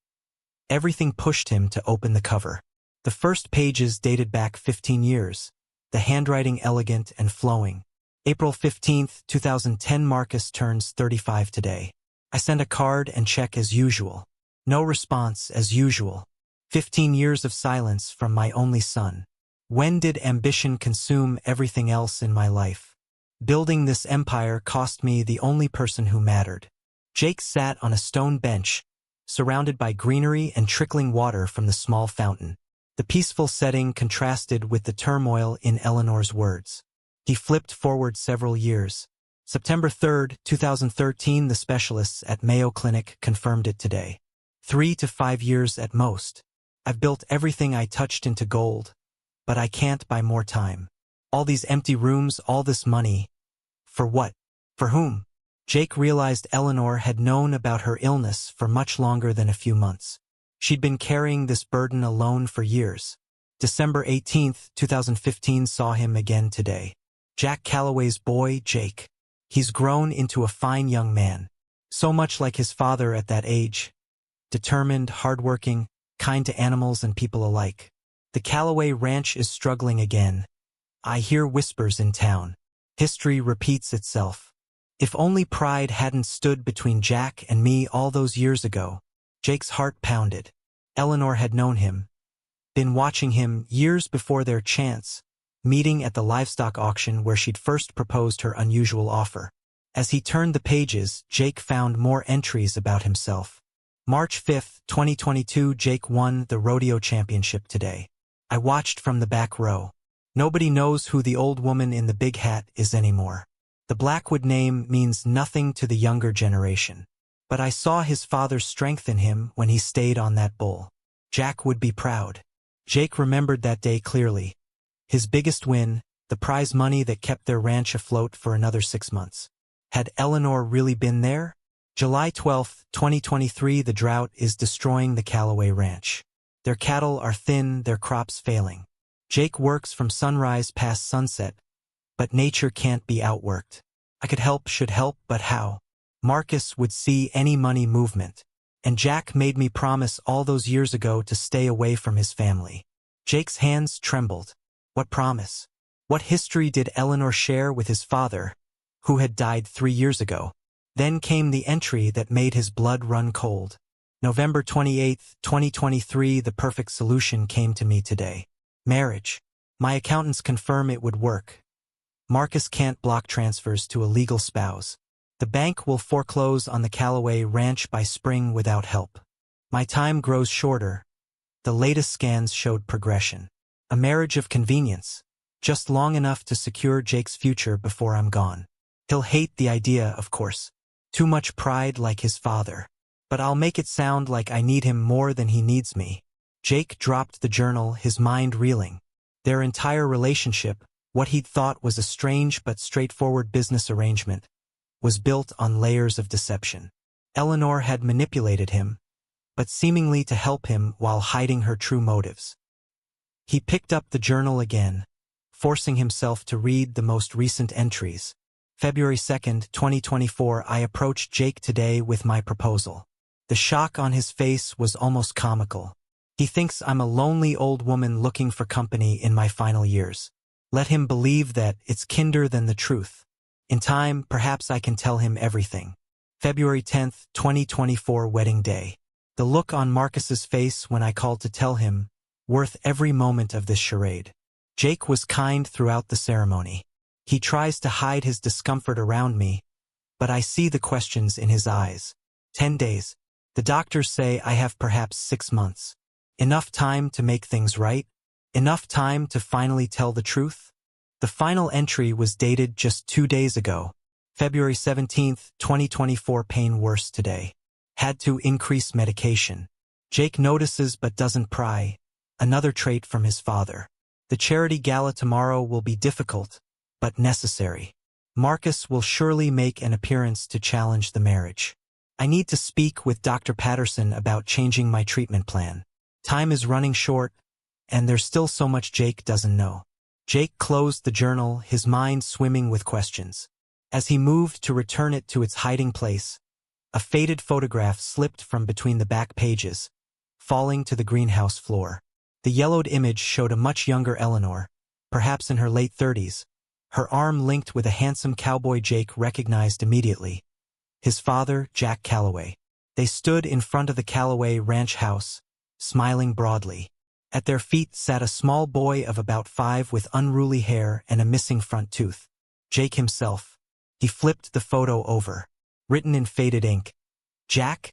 everything pushed him to open the cover. The first pages dated back 15 years, the handwriting elegant and flowing. April 15, 2010. Marcus turns 35 today. I sent a card and check as usual. No response as usual. 15 years of silence from my only son. When did ambition consume everything else in my life? Building this empire cost me the only person who mattered. Jake sat on a stone bench, surrounded by greenery and trickling water from the small fountain. The peaceful setting contrasted with the turmoil in Eleanor's words. He flipped forward several years. September 3, 2013. The specialists at Mayo Clinic confirmed it today. 3 to 5 years at most. I've built everything I touched into gold, but I can't buy more time. All these empty rooms, all this money. For what? For whom? Jake realized Eleanor had known about her illness for much longer than a few months. She'd been carrying this burden alone for years. December 18, 2015 saw him again today. Jack Calloway's boy, Jake. He's grown into a fine young man. So much like his father at that age. Determined, hardworking, kind to animals and people alike. The Calloway Ranch is struggling again. I hear whispers in town. History repeats itself. If only pride hadn't stood between Jack and me all those years ago. Jake's heart pounded. Eleanor had known him. Been watching him years before their chance, meeting at the livestock auction where she'd first proposed her unusual offer. As he turned the pages, Jake found more entries about himself. March 5, 2022. Jake won the rodeo championship today. I watched from the back row. Nobody knows who the old woman in the big hat is anymore. The Blackwood name means nothing to the younger generation. But I saw his father's strength in him when he stayed on that bull. Jack would be proud. Jake remembered that day clearly. His biggest win, the prize money that kept their ranch afloat for another 6 months. Had Eleanor really been there? July 12, 2023. The drought is destroying the Calloway Ranch. Their cattle are thin, their crops failing. Jake works from sunrise past sunset, but nature can't be outworked. I could help, should help, but how? Marcus would see any money movement, and Jack made me promise all those years ago to stay away from his family. Jake's hands trembled. What promise? What history did Eleanor share with his father, who had died 3 years ago? Then came the entry that made his blood run cold. November 28, 2023. The perfect solution came to me today. Marriage. My accountants confirm it would work. Marcus can't block transfers to a legal spouse. The bank will foreclose on the Calloway Ranch by spring without help. My time grows shorter, The latest scans showed progression. A marriage of convenience, just long enough to secure Jake's future before I'm gone. He'll hate the idea, of course. Too much pride like his father. But I'll make it sound like I need him more than he needs me. Jake dropped the journal, his mind reeling. Their entire relationship, what he'd thought was a strange but straightforward business arrangement, was built on layers of deception. Eleanor had manipulated him, but seemingly to help him while hiding her true motives. He picked up the journal again, forcing himself to read the most recent entries. February 2nd, 2024, I approached Jake today with my proposal. The shock on his face was almost comical. He thinks I'm a lonely old woman looking for company in my final years. Let him believe that it's kinder than the truth. In time, perhaps I can tell him everything. February 10th, 2024, wedding day. The look on Marcus's face when I called to tell him, worth every moment of this charade. Jake was kind throughout the ceremony. He tries to hide his discomfort around me, but I see the questions in his eyes. 10 days. The doctors say I have perhaps 6 months. Enough time to make things right? Enough time to finally tell the truth? The final entry was dated just 2 days ago. February 17th, 2024, pain worse today. Had to increase medication. Jake notices but doesn't pry. Another trait from his father. The charity gala tomorrow will be difficult, but necessary. Marcus will surely make an appearance to challenge the marriage. I need to speak with Dr. Patterson about changing my treatment plan. Time is running short, and there's still so much Jake doesn't know. Jake closed the journal, his mind swimming with questions. As he moved to return it to its hiding place, a faded photograph slipped from between the back pages, falling to the greenhouse floor. The yellowed image showed a much younger Eleanor, perhaps in her late 30s, her arm linked with a handsome cowboy Jake recognized immediately. His father, Jack Calloway. They stood in front of the Calloway ranch house, smiling broadly. At their feet sat a small boy of about 5 with unruly hair and a missing front tooth. Jake himself. He flipped the photo over. Written in faded ink. Jack,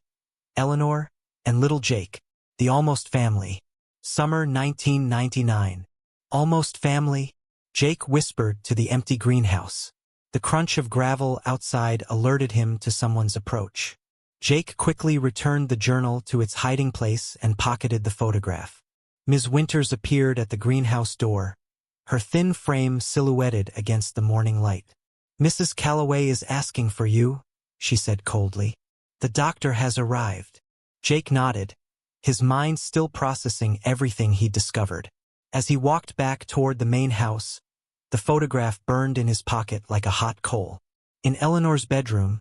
Eleanor, and little Jake. The Almost Family. Summer 1999. Almost family? Jake whispered to the empty greenhouse. The crunch of gravel outside alerted him to someone's approach. Jake quickly returned the journal to its hiding place and pocketed the photograph. Ms. Winters appeared at the greenhouse door, her thin frame silhouetted against the morning light. Mrs. Calloway is asking for you, she said coldly. The doctor has arrived. Jake nodded, his mind still processing everything he'd discovered. As he walked back toward the main house, the photograph burned in his pocket like a hot coal. In Eleanor's bedroom,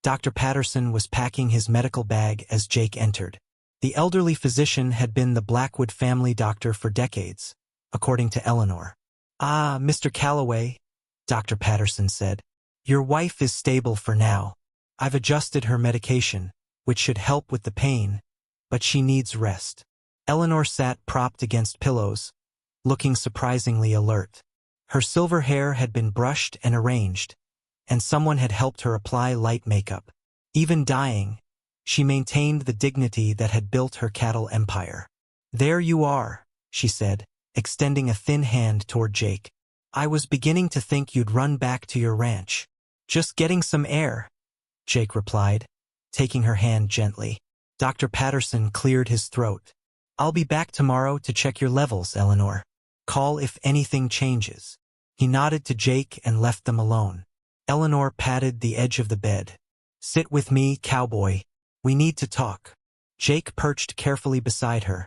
Dr. Patterson was packing his medical bag as Jake entered. The elderly physician had been the Blackwood family doctor for decades, according to Eleanor. Ah, Mr. Calloway, Dr. Patterson said. Your wife is stable for now. I've adjusted her medication, which should help with the pain, but she needs rest. Eleanor sat propped against pillows, looking surprisingly alert. Her silver hair had been brushed and arranged, and someone had helped her apply light makeup. Even dying, she maintained the dignity that had built her cattle empire. There you are, she said, extending a thin hand toward Jake. I was beginning to think you'd run back to your ranch. Just getting some air, Jake replied, taking her hand gently. Dr. Patterson cleared his throat. I'll be back tomorrow to check your levels, Eleanor. Call if anything changes. He nodded to Jake and left them alone. Eleanor patted the edge of the bed. Sit with me, cowboy. We need to talk. Jake perched carefully beside her,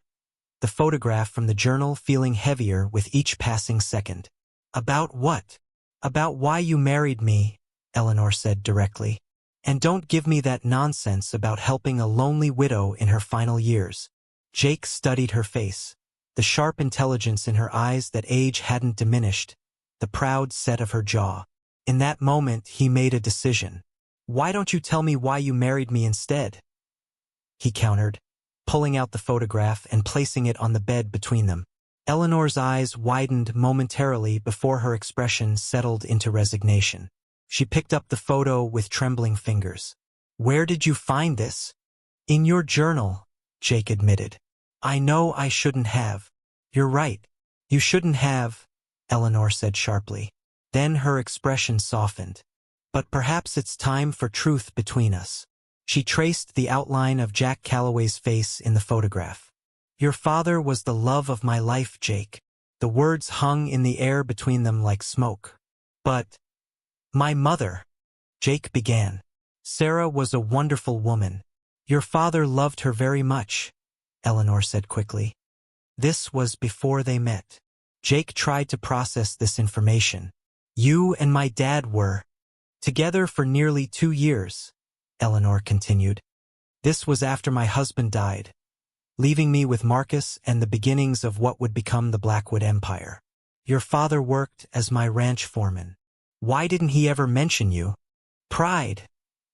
the photograph from the journal feeling heavier with each passing second. About what? About why you married me, Eleanor said directly. And don't give me that nonsense about helping a lonely widow in her final years. Jake studied her face, the sharp intelligence in her eyes that age hadn't diminished, the proud set of her jaw. In that moment, he made a decision. Why don't you tell me why you married me instead? He countered, pulling out the photograph and placing it on the bed between them. Eleanor's eyes widened momentarily before her expression settled into resignation. She picked up the photo with trembling fingers. Where did you find this? In your journal, Jake admitted. I know I shouldn't have. You're right. You shouldn't have, Eleanor said sharply. Then her expression softened. But perhaps it's time for truth between us. She traced the outline of Jack Calloway's face in the photograph. Your father was the love of my life, Jake. The words hung in the air between them like smoke. But my mother, Jake began. Sarah was a wonderful woman. Your father loved her very much, Eleanor said quickly. This was before they met. Jake tried to process this information. You and my dad were together for nearly 2 years, Eleanor continued. This was after my husband died, leaving me with Marcus and the beginnings of what would become the Blackwood Empire. Your father worked as my ranch foreman. Why didn't he ever mention you? Pride,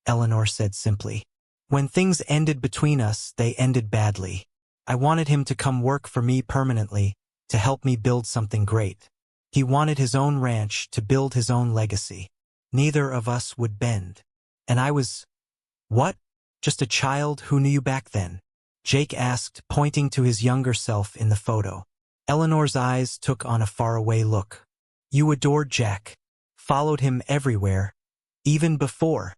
Eleanor said simply. When things ended between us, they ended badly. I wanted him to come work for me permanently, to help me build something great. He wanted his own ranch to build his own legacy. Neither of us would bend. And I was, what? Just a child who knew you back then? Jake asked, pointing to his younger self in the photo. Eleanor's eyes took on a faraway look. You adored Jack, followed him everywhere, even before.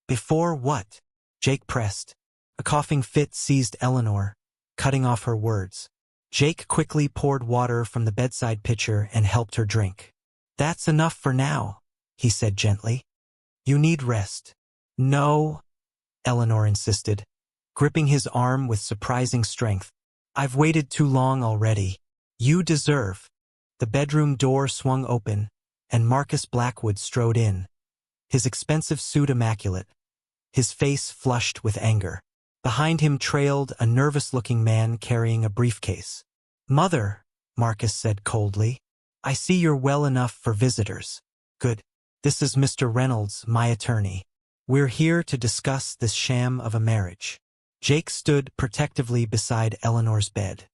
Before what? Jake pressed. A coughing fit seized Eleanor, cutting off her words. Jake quickly poured water from the bedside pitcher and helped her drink. That's enough for now, he said gently. You need rest. No, Eleanor insisted, gripping his arm with surprising strength. I've waited too long already. You deserve. The bedroom door swung open, and Marcus Blackwood strode in, his expensive suit immaculate, his face flushed with anger. Behind him trailed a nervous-looking man carrying a briefcase. Mother, Marcus said coldly, I see you're well enough for visitors. Good. This is Mr. Reynolds, my attorney. We're here to discuss this sham of a marriage. Jake stood protectively beside Eleanor's bed.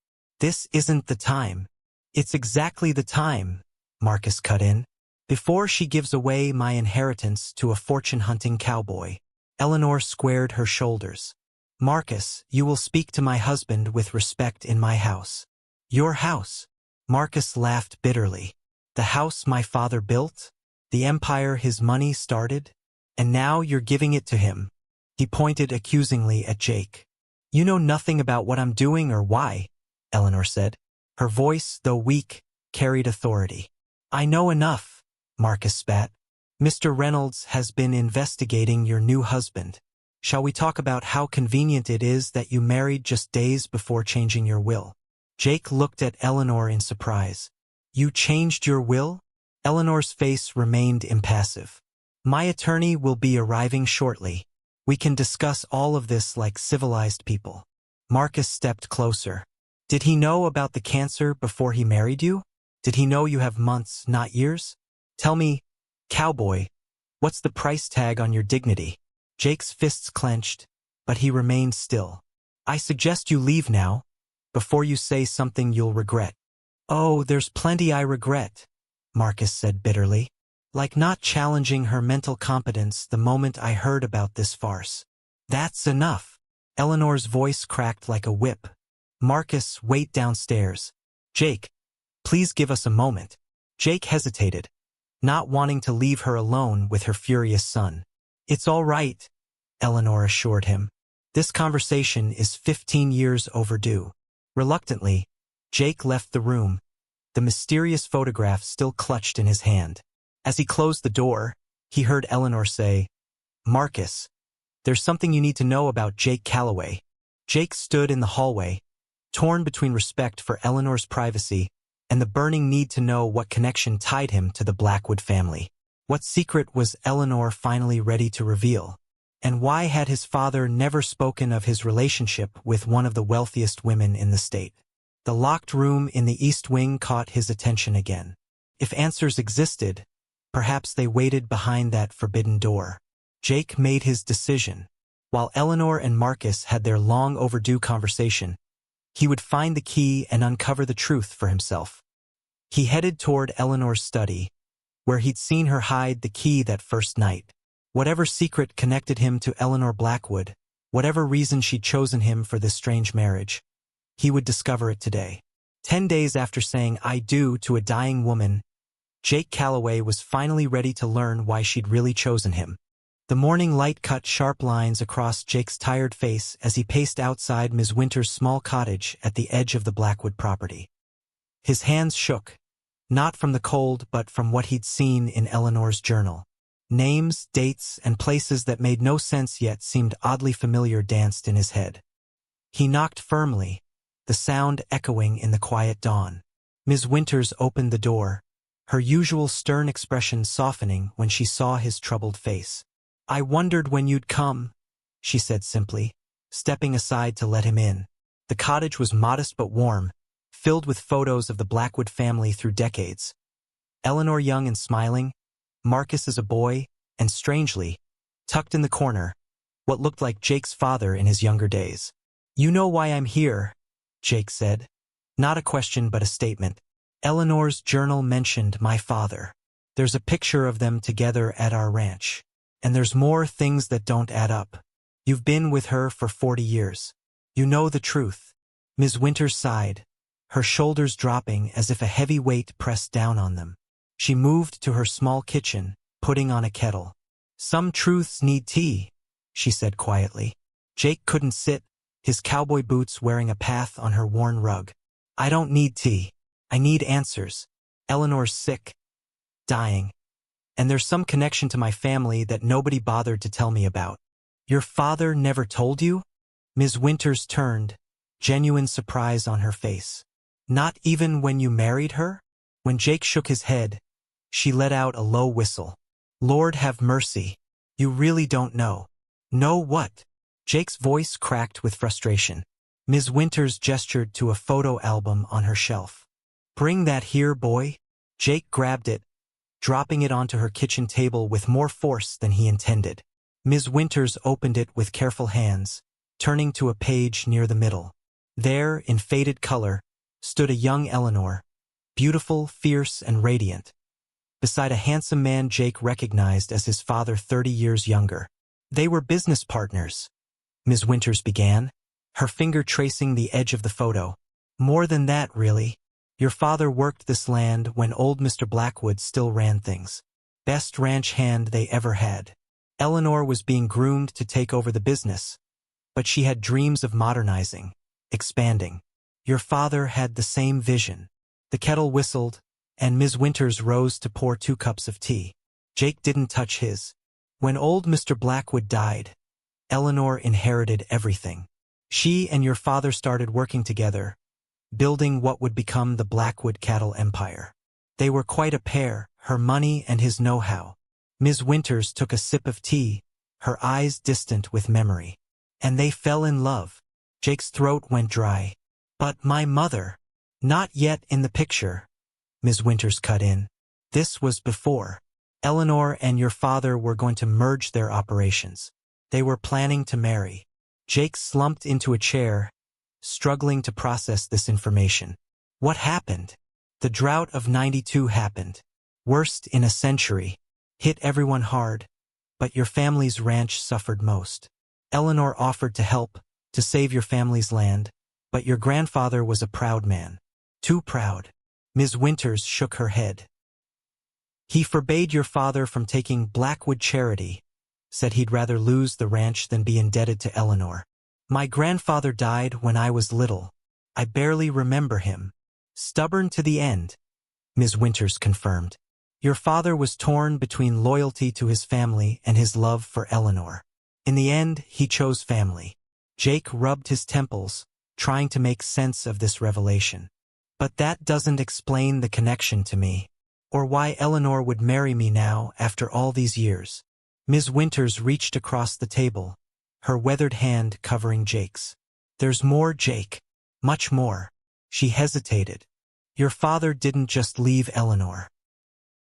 This isn't the time. It's exactly the time, Marcus cut in. Before she gives away my inheritance to a fortune-hunting cowboy. Eleanor squared her shoulders. Marcus, you will speak to my husband with respect in my house. Your house? Marcus laughed bitterly. The house my father built? The empire his money started? And now you're giving it to him. He pointed accusingly at Jake. You know nothing about what I'm doing or why, Eleanor said. Her voice, though weak, carried authority. I know enough, Marcus spat. Mr. Reynolds has been investigating your new husband. Shall we talk about how convenient it is that you married just days before changing your will? Jake looked at Eleanor in surprise. You changed your will? Eleanor's face remained impassive. My attorney will be arriving shortly. We can discuss all of this like civilized people. Marcus stepped closer. Did he know about the cancer before he married you? Did he know you have months, not years? Tell me, cowboy, what's the price tag on your dignity? Jake's fists clenched, but he remained still. I suggest you leave now, before you say something you'll regret. Oh, there's plenty I regret, Marcus said bitterly, like not challenging her mental competence the moment I heard about this farce. That's enough. Eleanor's voice cracked like a whip. Marcus, wait downstairs. Jake, please give us a moment. Jake hesitated, not wanting to leave her alone with her furious son. It's all right, Eleanor assured him. This conversation is 15 years overdue. Reluctantly, Jake left the room, the mysterious photograph still clutched in his hand. As he closed the door, he heard Eleanor say, Marcus, there's something you need to know about Jake Calloway. Jake stood in the hallway, torn between respect for Eleanor's privacy and the burning need to know what connection tied him to the Blackwood family. What secret was Eleanor finally ready to reveal? And why had his father never spoken of his relationship with one of the wealthiest women in the state? The locked room in the East Wing caught his attention again. If answers existed, perhaps they waited behind that forbidden door. Jake made his decision. While Eleanor and Marcus had their long overdue conversation, he would find the key and uncover the truth for himself. He headed toward Eleanor's study, where he'd seen her hide the key that first night. Whatever secret connected him to Eleanor Blackwood, whatever reason she'd chosen him for this strange marriage, He would discover it today. 10 days after saying "I do" to a dying woman, Jake Calloway was finally ready to learn why she'd really chosen him. The morning light cut sharp lines across Jake's tired face as he paced outside Ms. Winter's small cottage at the edge of the Blackwood property. His hands shook, not from the cold but from what he'd seen in Eleanor's journal. Names, dates, and places that made no sense yet seemed oddly familiar danced in his head. He knocked firmly, the sound echoing in the quiet dawn. Ms. Winters opened the door, her usual stern expression softening when she saw his troubled face. "I wondered when you'd come," she said simply, stepping aside to let him in. The cottage was modest but warm, filled with photos of the Blackwood family through decades. Eleanor young and smiling, Marcus as a boy, and strangely, tucked in the corner, what looked like Jake's father in his younger days. "You know why I'm here," Jake said. Not a question but a statement. "Eleanor's journal mentioned my father. There's a picture of them together at our ranch. And there's more things that don't add up. You've been with her for 40 years. You know the truth." Ms. Winters sighed, her shoulders dropping as if a heavy weight pressed down on them. She moved to her small kitchen, putting on a kettle. "Some truths need tea," she said quietly. Jake couldn't sit, his cowboy boots wearing a path on her worn rug. "I don't need tea. I need answers. Eleanor's sick. Dying. And there's some connection to my family that nobody bothered to tell me about." "Your father never told you?" Ms. Winters turned, genuine surprise on her face. "Not even when you married her?" When Jake shook his head, she let out a low whistle. "Lord have mercy. You really don't know." "Know what?" Jake's voice cracked with frustration. Ms. Winters gestured to a photo album on her shelf. "Bring that here, boy." Jake grabbed it, dropping it onto her kitchen table with more force than he intended. Ms. Winters opened it with careful hands, turning to a page near the middle. There, in faded color, stood a young Eleanor, beautiful, fierce, and radiant, beside a handsome man Jake recognized as his father 30 years younger. They were business partners, Ms. Winters began, her finger tracing the edge of the photo. "More than that, really. Your father worked this land when old Mr. Blackwood still ran things. Best ranch hand they ever had. Eleanor was being groomed to take over the business, but she had dreams of modernizing, expanding. Your father had the same vision." The kettle whistled, and Ms. Winters rose to pour 2 cups of tea. Jake didn't touch his. "When old Mr. Blackwood died, Eleanor inherited everything. She and your father started working together, building what would become the Blackwood cattle empire. They were quite a pair, her money and his know-how." Ms. Winters took a sip of tea, her eyes distant with memory. "And they fell in love." Jake's throat went dry. "But my mother." "Not yet in the picture," Ms. Winters cut in. "This was before. Eleanor and your father were going to merge their operations. They were planning to marry." Jake slumped into a chair, struggling to process this information. "What happened?" "The drought of '92 happened. Worst in a century. Hit everyone hard, but your family's ranch suffered most. Eleanor offered to help, to save your family's land, but your grandfather was a proud man. Too proud." Ms. Winters shook her head. "He forbade your father from taking Blackwood charity, said he'd rather lose the ranch than be indebted to Eleanor. My grandfather died when I was little. I barely remember him. Stubborn to the end," Ms. Winters confirmed. "Your father was torn between loyalty to his family and his love for Eleanor. In the end, he chose family." Jake rubbed his temples, trying to make sense of this revelation. "But that doesn't explain the connection to me, or why Eleanor would marry me now after all these years." Ms. Winters reached across the table, her weathered hand covering Jake's. "There's more, Jake. Much more." She hesitated. "Your father didn't just leave Eleanor.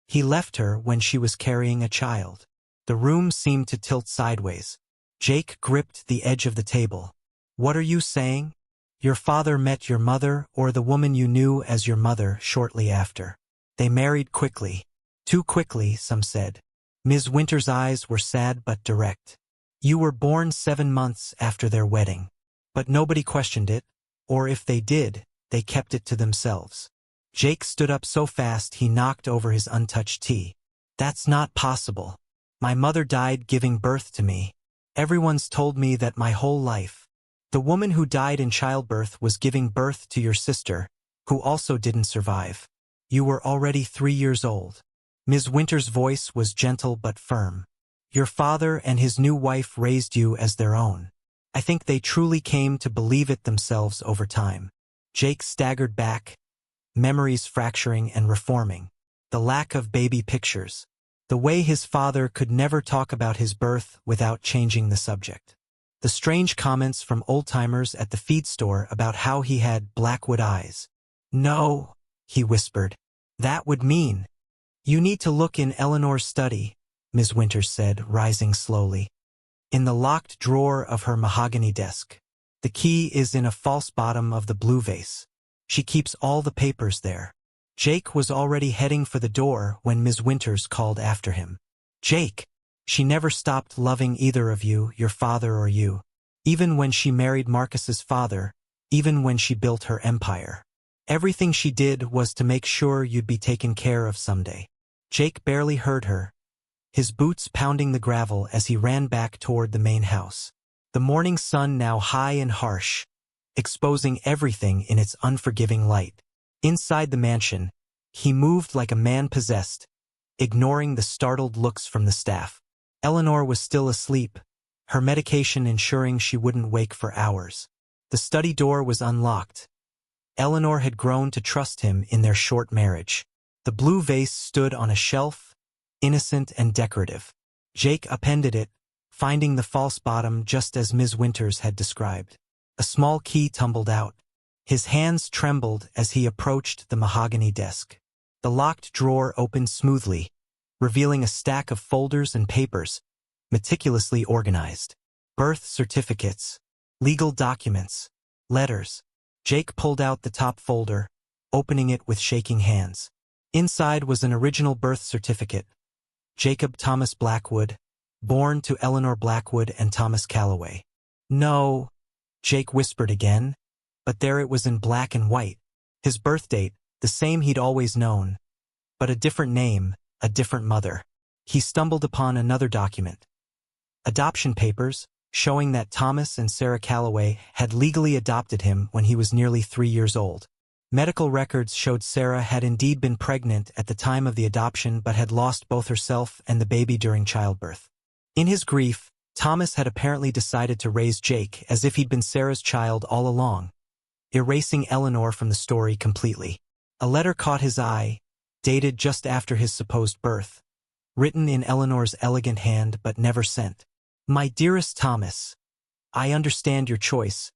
He left her when she was carrying a child." The room seemed to tilt sideways. Jake gripped the edge of the table. "What are you saying? Your father met your mother or the woman you knew as your mother shortly after. They married quickly. Too quickly, some said." Ms. Winters' eyes were sad but direct. "You were born 7 months after their wedding. But nobody questioned it. Or if they did, they kept it to themselves. Jake stood up so fast he knocked over his untouched tea. That's not possible. My mother died giving birth to me. Everyone's told me that my whole life. The woman who died in childbirth was giving birth to your sister, who also didn't survive. You were already 3 years old. Ms. Winter's voice was gentle but firm. Your father and his new wife raised you as their own. I think they truly came to believe it themselves over time. Jake staggered back, memories fracturing and reforming. The lack of baby pictures. The way his father could never talk about his birth without changing the subject. The strange comments from old-timers at the feed store about how he had blackwood eyes. No, he whispered. That would mean. You need to look in Eleanor's study, Ms. Winters said, rising slowly. In the locked drawer of her mahogany desk. The key is in a false bottom of the blue vase. She keeps all the papers there. Jake was already heading for the door when Ms. Winters called after him. Jake! She never stopped loving either of you, your father or you. Even when she married Marcus's father, even when she built her empire. Everything she did was to make sure you'd be taken care of someday. Jake barely heard her, his boots pounding the gravel as he ran back toward the main house. The morning sun now high and harsh, exposing everything in its unforgiving light. Inside the mansion, he moved like a man possessed, ignoring the startled looks from the staff. Eleanor was still asleep, her medication ensuring she wouldn't wake for hours. The study door was unlocked. Eleanor had grown to trust him in their short marriage. The blue vase stood on a shelf, innocent and decorative. Jake appended it, finding the false bottom just as Ms. Winters had described. A small key tumbled out. His hands trembled as he approached the mahogany desk. The locked drawer opened smoothly, revealing a stack of folders and papers, meticulously organized. Birth certificates, legal documents, letters. Jake pulled out the top folder, opening it with shaking hands. Inside was an original birth certificate. Jacob Thomas Blackwood, born to Eleanor Blackwood and Thomas Calloway. No, Jake whispered again, but there it was in black and white. His birth date, the same he'd always known, but a different name, a different mother. He stumbled upon another document. Adoption papers, showing that Thomas and Sarah Calloway had legally adopted him when he was nearly 3 years old. Medical records showed Sarah had indeed been pregnant at the time of the adoption but had lost both herself and the baby during childbirth. In his grief, Thomas had apparently decided to raise Jake as if he'd been Sarah's child all along, erasing Eleanor from the story completely. A letter caught his eye, dated just after his supposed birth, written in Eleanor's elegant hand but never sent. My dearest Thomas, I understand your choice,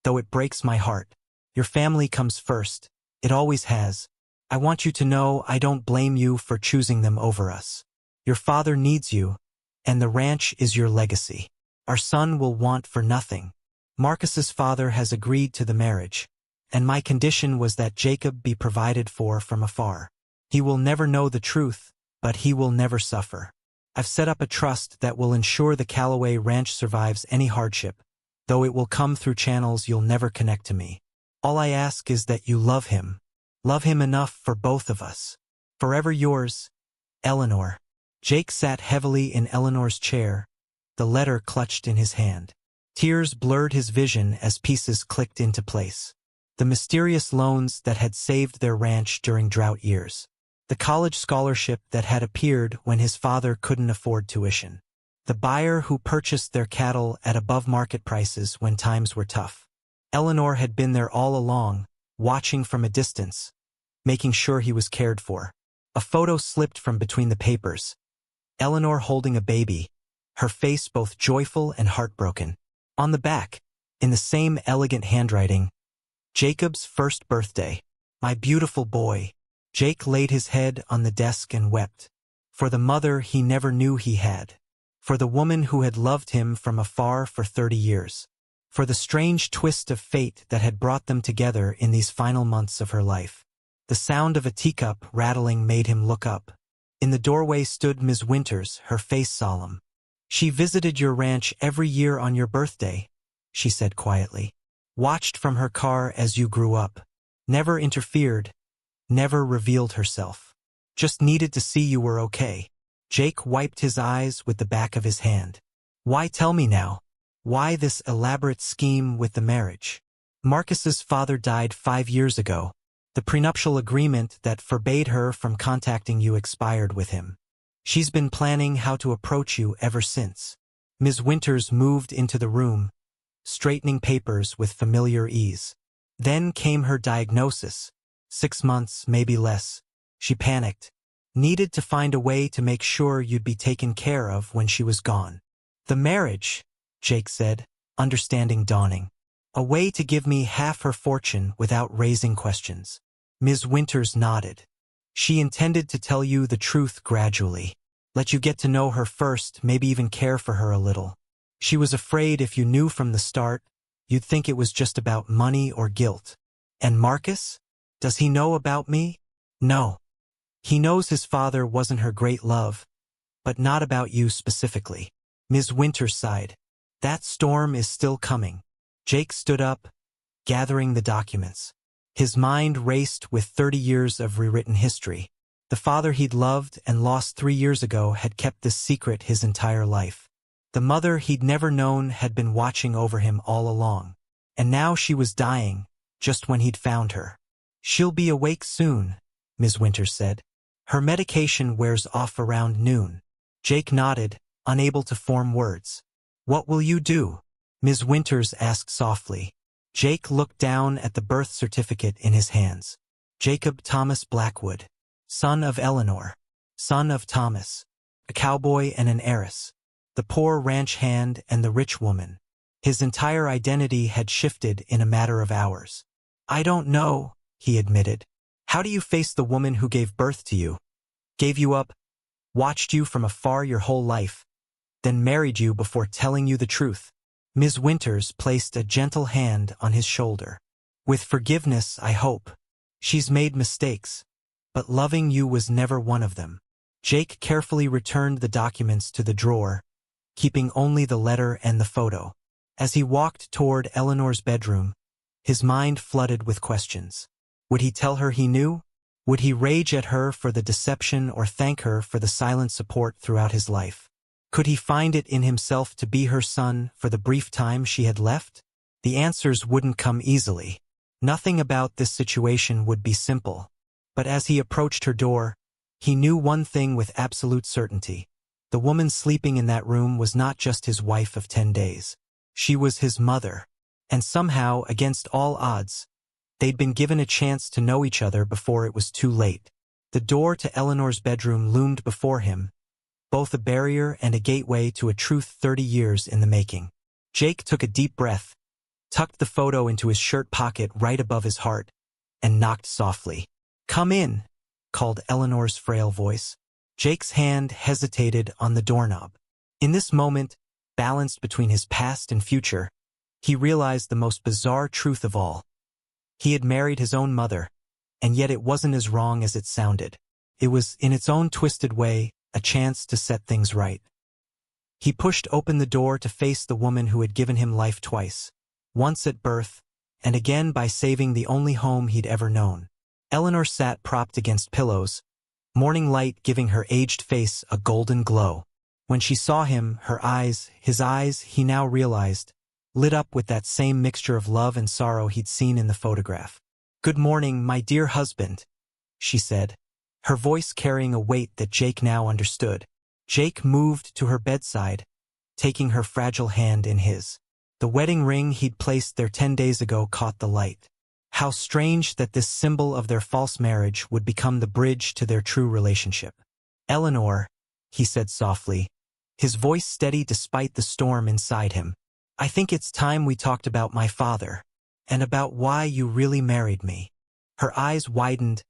though it breaks my heart. Your family comes first. It always has. I want you to know I don't blame you for choosing them over us. Your father needs you, and the ranch is your legacy. Our son will want for nothing. Marcus's father has agreed to the marriage, and my condition was that Jacob be provided for from afar. He will never know the truth, but he will never suffer. I've set up a trust that will ensure the Calloway Ranch survives any hardship, though it will come through channels you'll never connect to me. All I ask is that you love him. Love him enough for both of us. Forever yours, Eleanor. Jake sat heavily in Eleanor's chair, the letter clutched in his hand. Tears blurred his vision as pieces clicked into place. The mysterious loans that had saved their ranch during drought years. The college scholarship that had appeared when his father couldn't afford tuition. The buyer who purchased their cattle at above-market prices when times were tough. Eleanor had been there all along, watching from a distance, making sure he was cared for. A photo slipped from between the papers. Eleanor holding a baby, her face both joyful and heartbroken. On the back, in the same elegant handwriting, Jacob's first birthday. My beautiful boy. Jake laid his head on the desk and wept. For the mother he never knew he had. For the woman who had loved him from afar for 30 years. For the strange twist of fate that had brought them together in these final months of her life. The sound of a teacup rattling made him look up. In the doorway stood Ms. Winters, her face solemn. She visited your ranch every year on your birthday, she said quietly. watched from her car as you grew up. Never interfered, never revealed herself. Just needed to see you were okay. Jake wiped his eyes with the back of his hand. Why tell me now? Why this elaborate scheme with the marriage? Marcus's father died 5 years ago. The prenuptial agreement that forbade her from contacting you expired with him. She's been planning how to approach you ever since. Ms. Winters moved into the room, straightening papers with familiar ease. Then came her diagnosis. 6 months, maybe less. She panicked. Needed to find a way to make sure you'd be taken care of when she was gone. The marriage, Jake said, understanding dawning. A way to give me half her fortune without raising questions. Ms. Winters nodded. She intended to tell you the truth gradually. Let you get to know her first, maybe even care for her a little. She was afraid if you knew from the start, you'd think it was just about money or guilt. And Marcus? Does he know about me? No. He knows his father wasn't her great love, but not about you specifically. Ms. Winters sighed. That storm is still coming. Jake stood up, gathering the documents. His mind raced with 30 years of rewritten history. The father he'd loved and lost 3 years ago had kept this secret his entire life. The mother he'd never known had been watching over him all along. And now she was dying, just when he'd found her. She'll be awake soon, Ms. Winters said. Her medication wears off around noon. Jake nodded, unable to form words. What will you do? Ms. Winters asked softly. Jake looked down at the birth certificate in his hands. Jacob Thomas Blackwood, son of Eleanor, son of Thomas, a cowboy and an heiress, the poor ranch hand and the rich woman. His entire identity had shifted in a matter of hours. I don't know, he admitted. How do you face the woman who gave birth to you, gave you up, watched you from afar your whole life, then married you before telling you the truth? Ms. Winters placed a gentle hand on his shoulder. With forgiveness, I hope. She's made mistakes, but loving you was never one of them. Jake carefully returned the documents to the drawer, keeping only the letter and the photo. As he walked toward Eleanor's bedroom, his mind flooded with questions. Would he tell her he knew? Would he rage at her for the deception or thank her for the silent support throughout his life? Could he find it in himself to be her son for the brief time she had left? The answers wouldn't come easily. Nothing about this situation would be simple. But as he approached her door, he knew one thing with absolute certainty. The woman sleeping in that room was not just his wife of 10 days. She was his mother. And somehow, against all odds, they'd been given a chance to know each other before it was too late. The door to Eleanor's bedroom loomed before him, both a barrier and a gateway to a truth 30 years in the making. Jake took a deep breath, tucked the photo into his shirt pocket right above his heart, and knocked softly. Come in, called Eleanor's frail voice. Jake's hand hesitated on the doorknob. In this moment, balanced between his past and future, he realized the most bizarre truth of all. He had married his own mother, and yet it wasn't as wrong as it sounded. It was, in its own twisted way, a chance to set things right. He pushed open the door to face the woman who had given him life twice, once at birth, and again by saving the only home he'd ever known. Eleanor sat propped against pillows, morning light giving her aged face a golden glow. When she saw him, his eyes, he now realized, lit up with that same mixture of love and sorrow he'd seen in the photograph. Good morning, my dear husband, she said, her voice carrying a weight that Jake now understood. Jake moved to her bedside, taking her fragile hand in his. The wedding ring he'd placed there 10 days ago caught the light. How strange that this symbol of their false marriage would become the bridge to their true relationship. Eleanor, he said softly, his voice steady despite the storm inside him. I think it's time we talked about my father, and about why you really married me. Her eyes widened,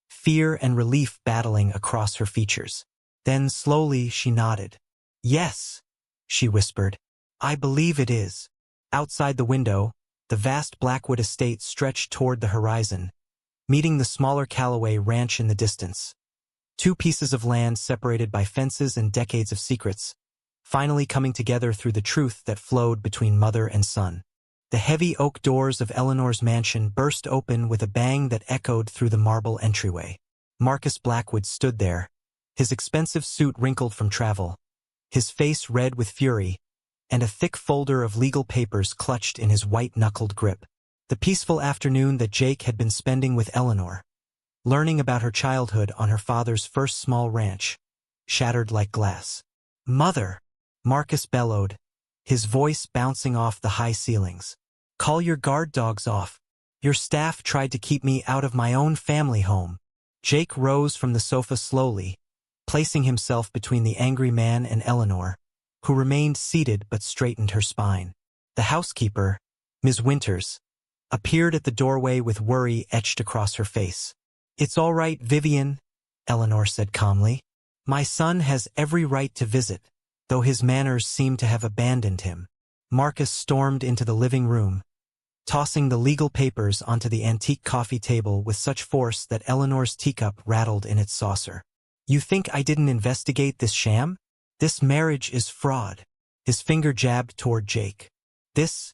fear and relief battling across her features. Then slowly she nodded. Yes, she whispered. I believe it is. Outside the window, the vast Blackwood estate stretched toward the horizon, meeting the smaller Callaway ranch in the distance. 2 pieces of land separated by fences and decades of secrets, finally coming together through the truth that flowed between mother and son. The heavy oak doors of Eleanor's mansion burst open with a bang that echoed through the marble entryway. Marcus Blackwood stood there, his expensive suit wrinkled from travel, his face red with fury, and a thick folder of legal papers clutched in his white-knuckled grip. The peaceful afternoon that Jake had been spending with Eleanor, learning about her childhood on her father's first small ranch, shattered like glass. "Mother!" Marcus bellowed, his voice bouncing off the high ceilings. "Call your guard dogs off. Your staff tried to keep me out of my own family home." Jake rose from the sofa slowly, placing himself between the angry man and Eleanor, who remained seated but straightened her spine. The housekeeper, Ms. Winters, appeared at the doorway with worry etched across her face. "It's all right, Vivian," Eleanor said calmly. "My son has every right to visit, though his manners seem to have abandoned him." Marcus stormed into the living room, tossing the legal papers onto the antique coffee table with such force that Eleanor's teacup rattled in its saucer. "You think I didn't investigate this sham? This marriage is fraud." His finger jabbed toward Jake. This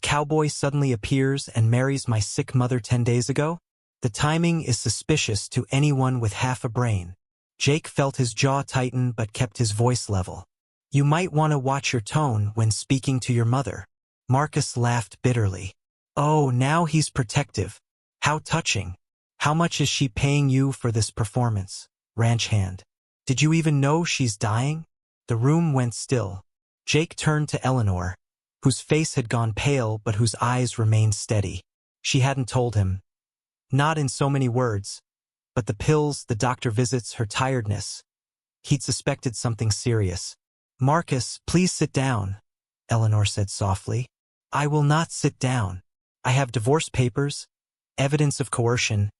cowboy suddenly appears and marries my sick mother 10 days ago? The timing is suspicious to anyone with half a brain." Jake felt his jaw tighten but kept his voice level. "You might want to watch your tone when speaking to your mother." Marcus laughed bitterly. "Oh, now he's protective. How touching. How much is she paying you for this performance, ranch hand? Did you even know she's dying?" The room went still. Jake turned to Eleanor, whose face had gone pale but whose eyes remained steady. She hadn't told him. Not in so many words, but the pills, the doctor visits, her tiredness. He'd suspected something serious. "Marcus, please sit down," Eleanor said softly. "I will not sit down. I have divorce papers, evidence of coercion,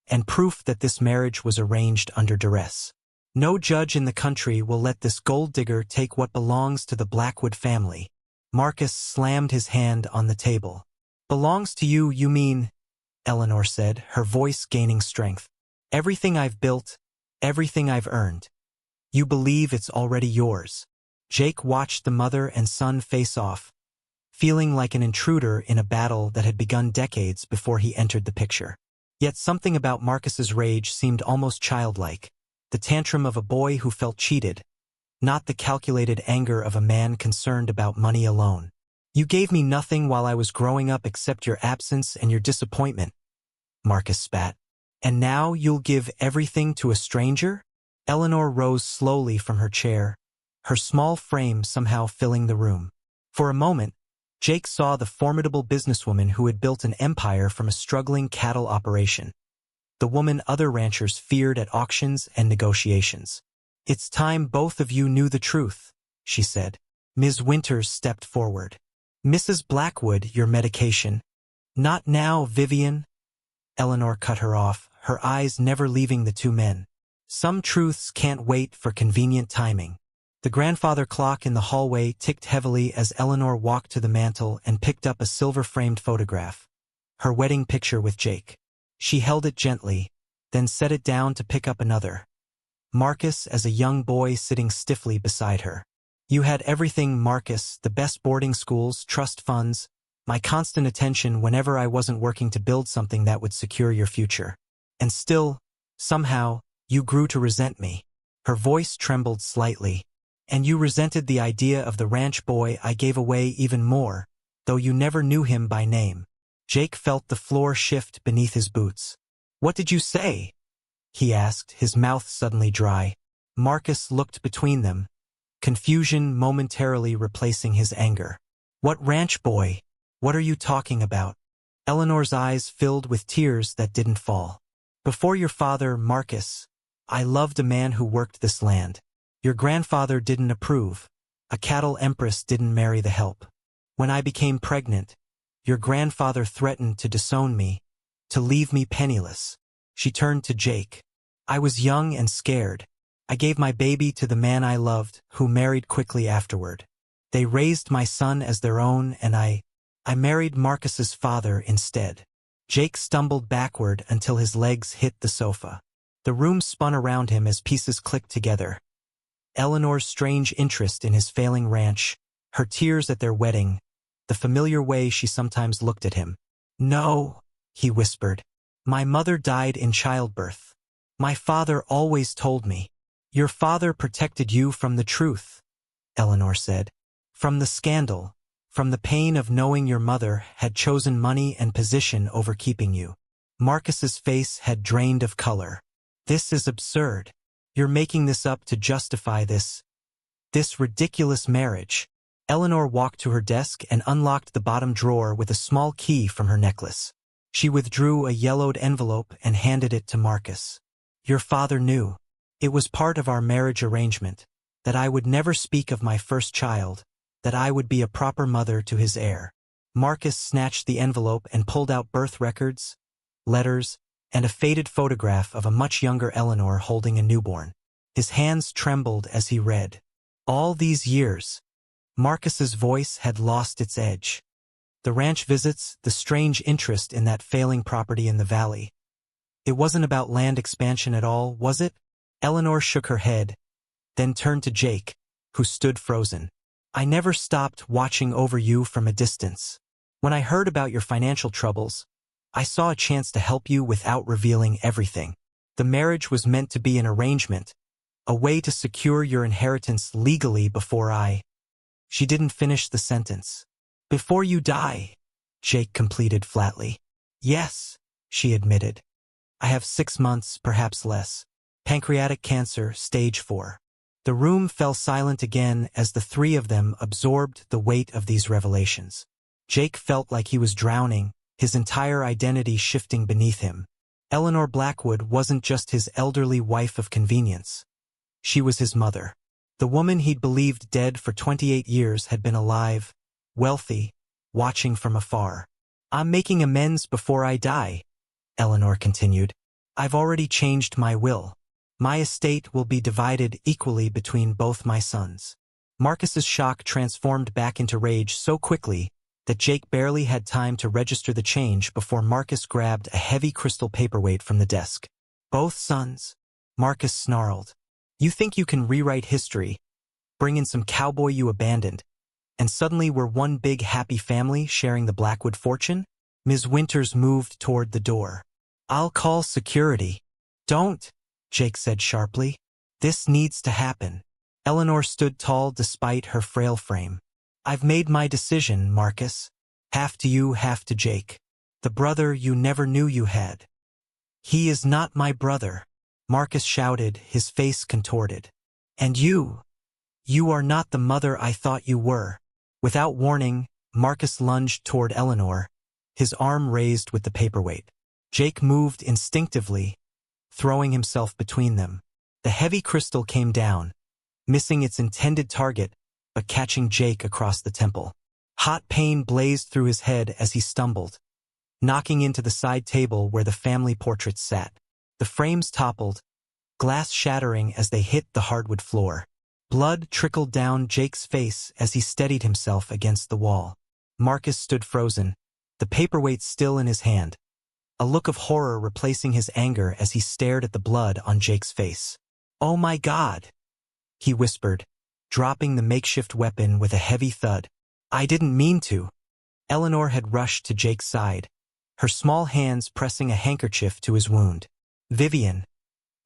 and proof that this marriage was arranged under duress. No judge in the country will let this gold digger take what belongs to the Blackwood family." Marcus slammed his hand on the table. "Belongs to you, you mean?" Eleanor said, her voice gaining strength. "Everything I've built, everything I've earned. You believe it's already yours." Jake watched the mother and son face off, feeling like an intruder in a battle that had begun decades before he entered the picture. Yet something about Marcus's rage seemed almost childlike, the tantrum of a boy who felt cheated, not the calculated anger of a man concerned about money alone. "You gave me nothing while I was growing up except your absence and your disappointment," Marcus spat. "And now you'll give everything to a stranger?" Eleanor rose slowly from her chair, her small frame somehow filling the room. For a moment, Jake saw the formidable businesswoman who had built an empire from a struggling cattle operation, the woman other ranchers feared at auctions and negotiations. "It's time both of you knew the truth," she said. Ms. Winters stepped forward. "Mrs. Blackwood, your medication." "Not now, Vivian." Eleanor cut her off, her eyes never leaving the two men. "Some truths can't wait for convenient timing." The grandfather clock in the hallway ticked heavily as Eleanor walked to the mantel and picked up a silver-framed photograph, her wedding picture with Jake. She held it gently, then set it down to pick up another. Marcus as a young boy sitting stiffly beside her. "You had everything, Marcus, the best boarding schools, trust funds, my constant attention whenever I wasn't working to build something that would secure your future. And still, somehow, you grew to resent me." Her voice trembled slightly. "And you resented the idea of the ranch boy I gave away even more, though you never knew him by name." Jake felt the floor shift beneath his boots. "What did you say?" he asked, his mouth suddenly dry. Marcus looked between them, confusion momentarily replacing his anger. "What ranch boy? What are you talking about?" Eleanor's eyes filled with tears that didn't fall. "Before your father, Marcus, I loved a man who worked this land. Your grandfather didn't approve. A cattle empress didn't marry the help. When I became pregnant, your grandfather threatened to disown me, to leave me penniless." She turned to Jake. "I was young and scared. I gave my baby to the man I loved, who married quickly afterward. They raised my son as their own, and I married Marcus's father instead." Jake stumbled backward until his legs hit the sofa. The room spun around him as pieces clicked together. Eleanor's strange interest in his failing ranch, her tears at their wedding, the familiar way she sometimes looked at him. "No," he whispered. "My mother died in childbirth. My father always told me." "Your father protected you from the truth," Eleanor said. "From the scandal, from the pain of knowing your mother had chosen money and position over keeping you." Marcus's face had drained of color. "This is absurd. You're making this up to justify this ridiculous marriage." Eleanor walked to her desk and unlocked the bottom drawer with a small key from her necklace. She withdrew a yellowed envelope and handed it to Marcus. "Your father knew. It was part of our marriage arrangement, that I would never speak of my first child, that I would be a proper mother to his heir." Marcus snatched the envelope and pulled out birth records, letters, and a faded photograph of a much younger Eleanor holding a newborn. His hands trembled as he read. All these years, Marcus's voice had lost its edge. The ranch visits, the strange interest in that failing property in the valley. It wasn't about land expansion at all, was it? Eleanor shook her head, then turned to Jake, who stood frozen. "I never stopped watching over you from a distance. When I heard about your financial troubles, I saw a chance to help you without revealing everything. The marriage was meant to be an arrangement, a way to secure your inheritance legally before I—" She didn't finish the sentence. "Before you die," Jake completed flatly. "Yes," she admitted. "I have 6 months, perhaps less. Pancreatic cancer, stage 4. The room fell silent again as the three of them absorbed the weight of these revelations. Jake felt like he was drowning, his entire identity shifting beneath him. Eleanor Blackwood wasn't just his elderly wife of convenience. She was his mother. The woman he'd believed dead for 28 years had been alive, wealthy, watching from afar. "I'm making amends before I die," Eleanor continued. "I've already changed my will. My estate will be divided equally between both my sons." Marcus's shock transformed back into rage so quickly that Jake barely had time to register the change before Marcus grabbed a heavy crystal paperweight from the desk. "Both sons?" Marcus snarled. "You think you can rewrite history, bring in some cowboy you abandoned, and suddenly we're one big happy family sharing the Blackwood fortune?" Ms. Winters moved toward the door. "I'll call security." "Don't," Jake said sharply. "This needs to happen." Eleanor stood tall despite her frail frame. "I've made my decision, Marcus. Half to you, half to Jake. The brother you never knew you had." "He is not my brother," Marcus shouted, his face contorted. "And you are not the mother I thought you were." Without warning, Marcus lunged toward Eleanor, his arm raised with the paperweight. Jake moved instinctively, throwing himself between them. The heavy crystal came down, missing its intended target, but catching Jake across the temple. Hot pain blazed through his head as he stumbled, knocking into the side table where the family portraits sat. The frames toppled, glass shattering as they hit the hardwood floor. Blood trickled down Jake's face as he steadied himself against the wall. Marcus stood frozen, the paperweight still in his hand, a look of horror replacing his anger as he stared at the blood on Jake's face. "Oh my God," he whispered, dropping the makeshift weapon with a heavy thud. "I didn't mean to." Eleanor had rushed to Jake's side, her small hands pressing a handkerchief to his wound. "Vivian,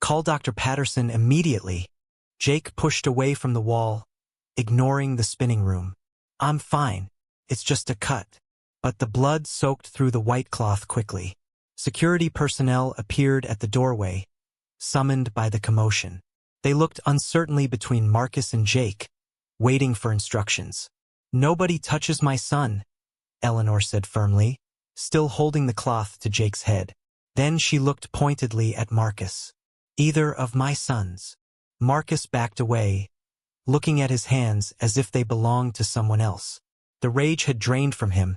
call Dr. Patterson immediately." Jake pushed away from the wall, ignoring the spinning room. "I'm fine. It's just a cut." But the blood soaked through the white cloth quickly. Security personnel appeared at the doorway, summoned by the commotion. They looked uncertainly between Marcus and Jake, waiting for instructions. "Nobody touches my son," Eleanor said firmly, still holding the cloth to Jake's head. Then she looked pointedly at Marcus. "Either of my sons." Marcus backed away, looking at his hands as if they belonged to someone else. The rage had drained from him,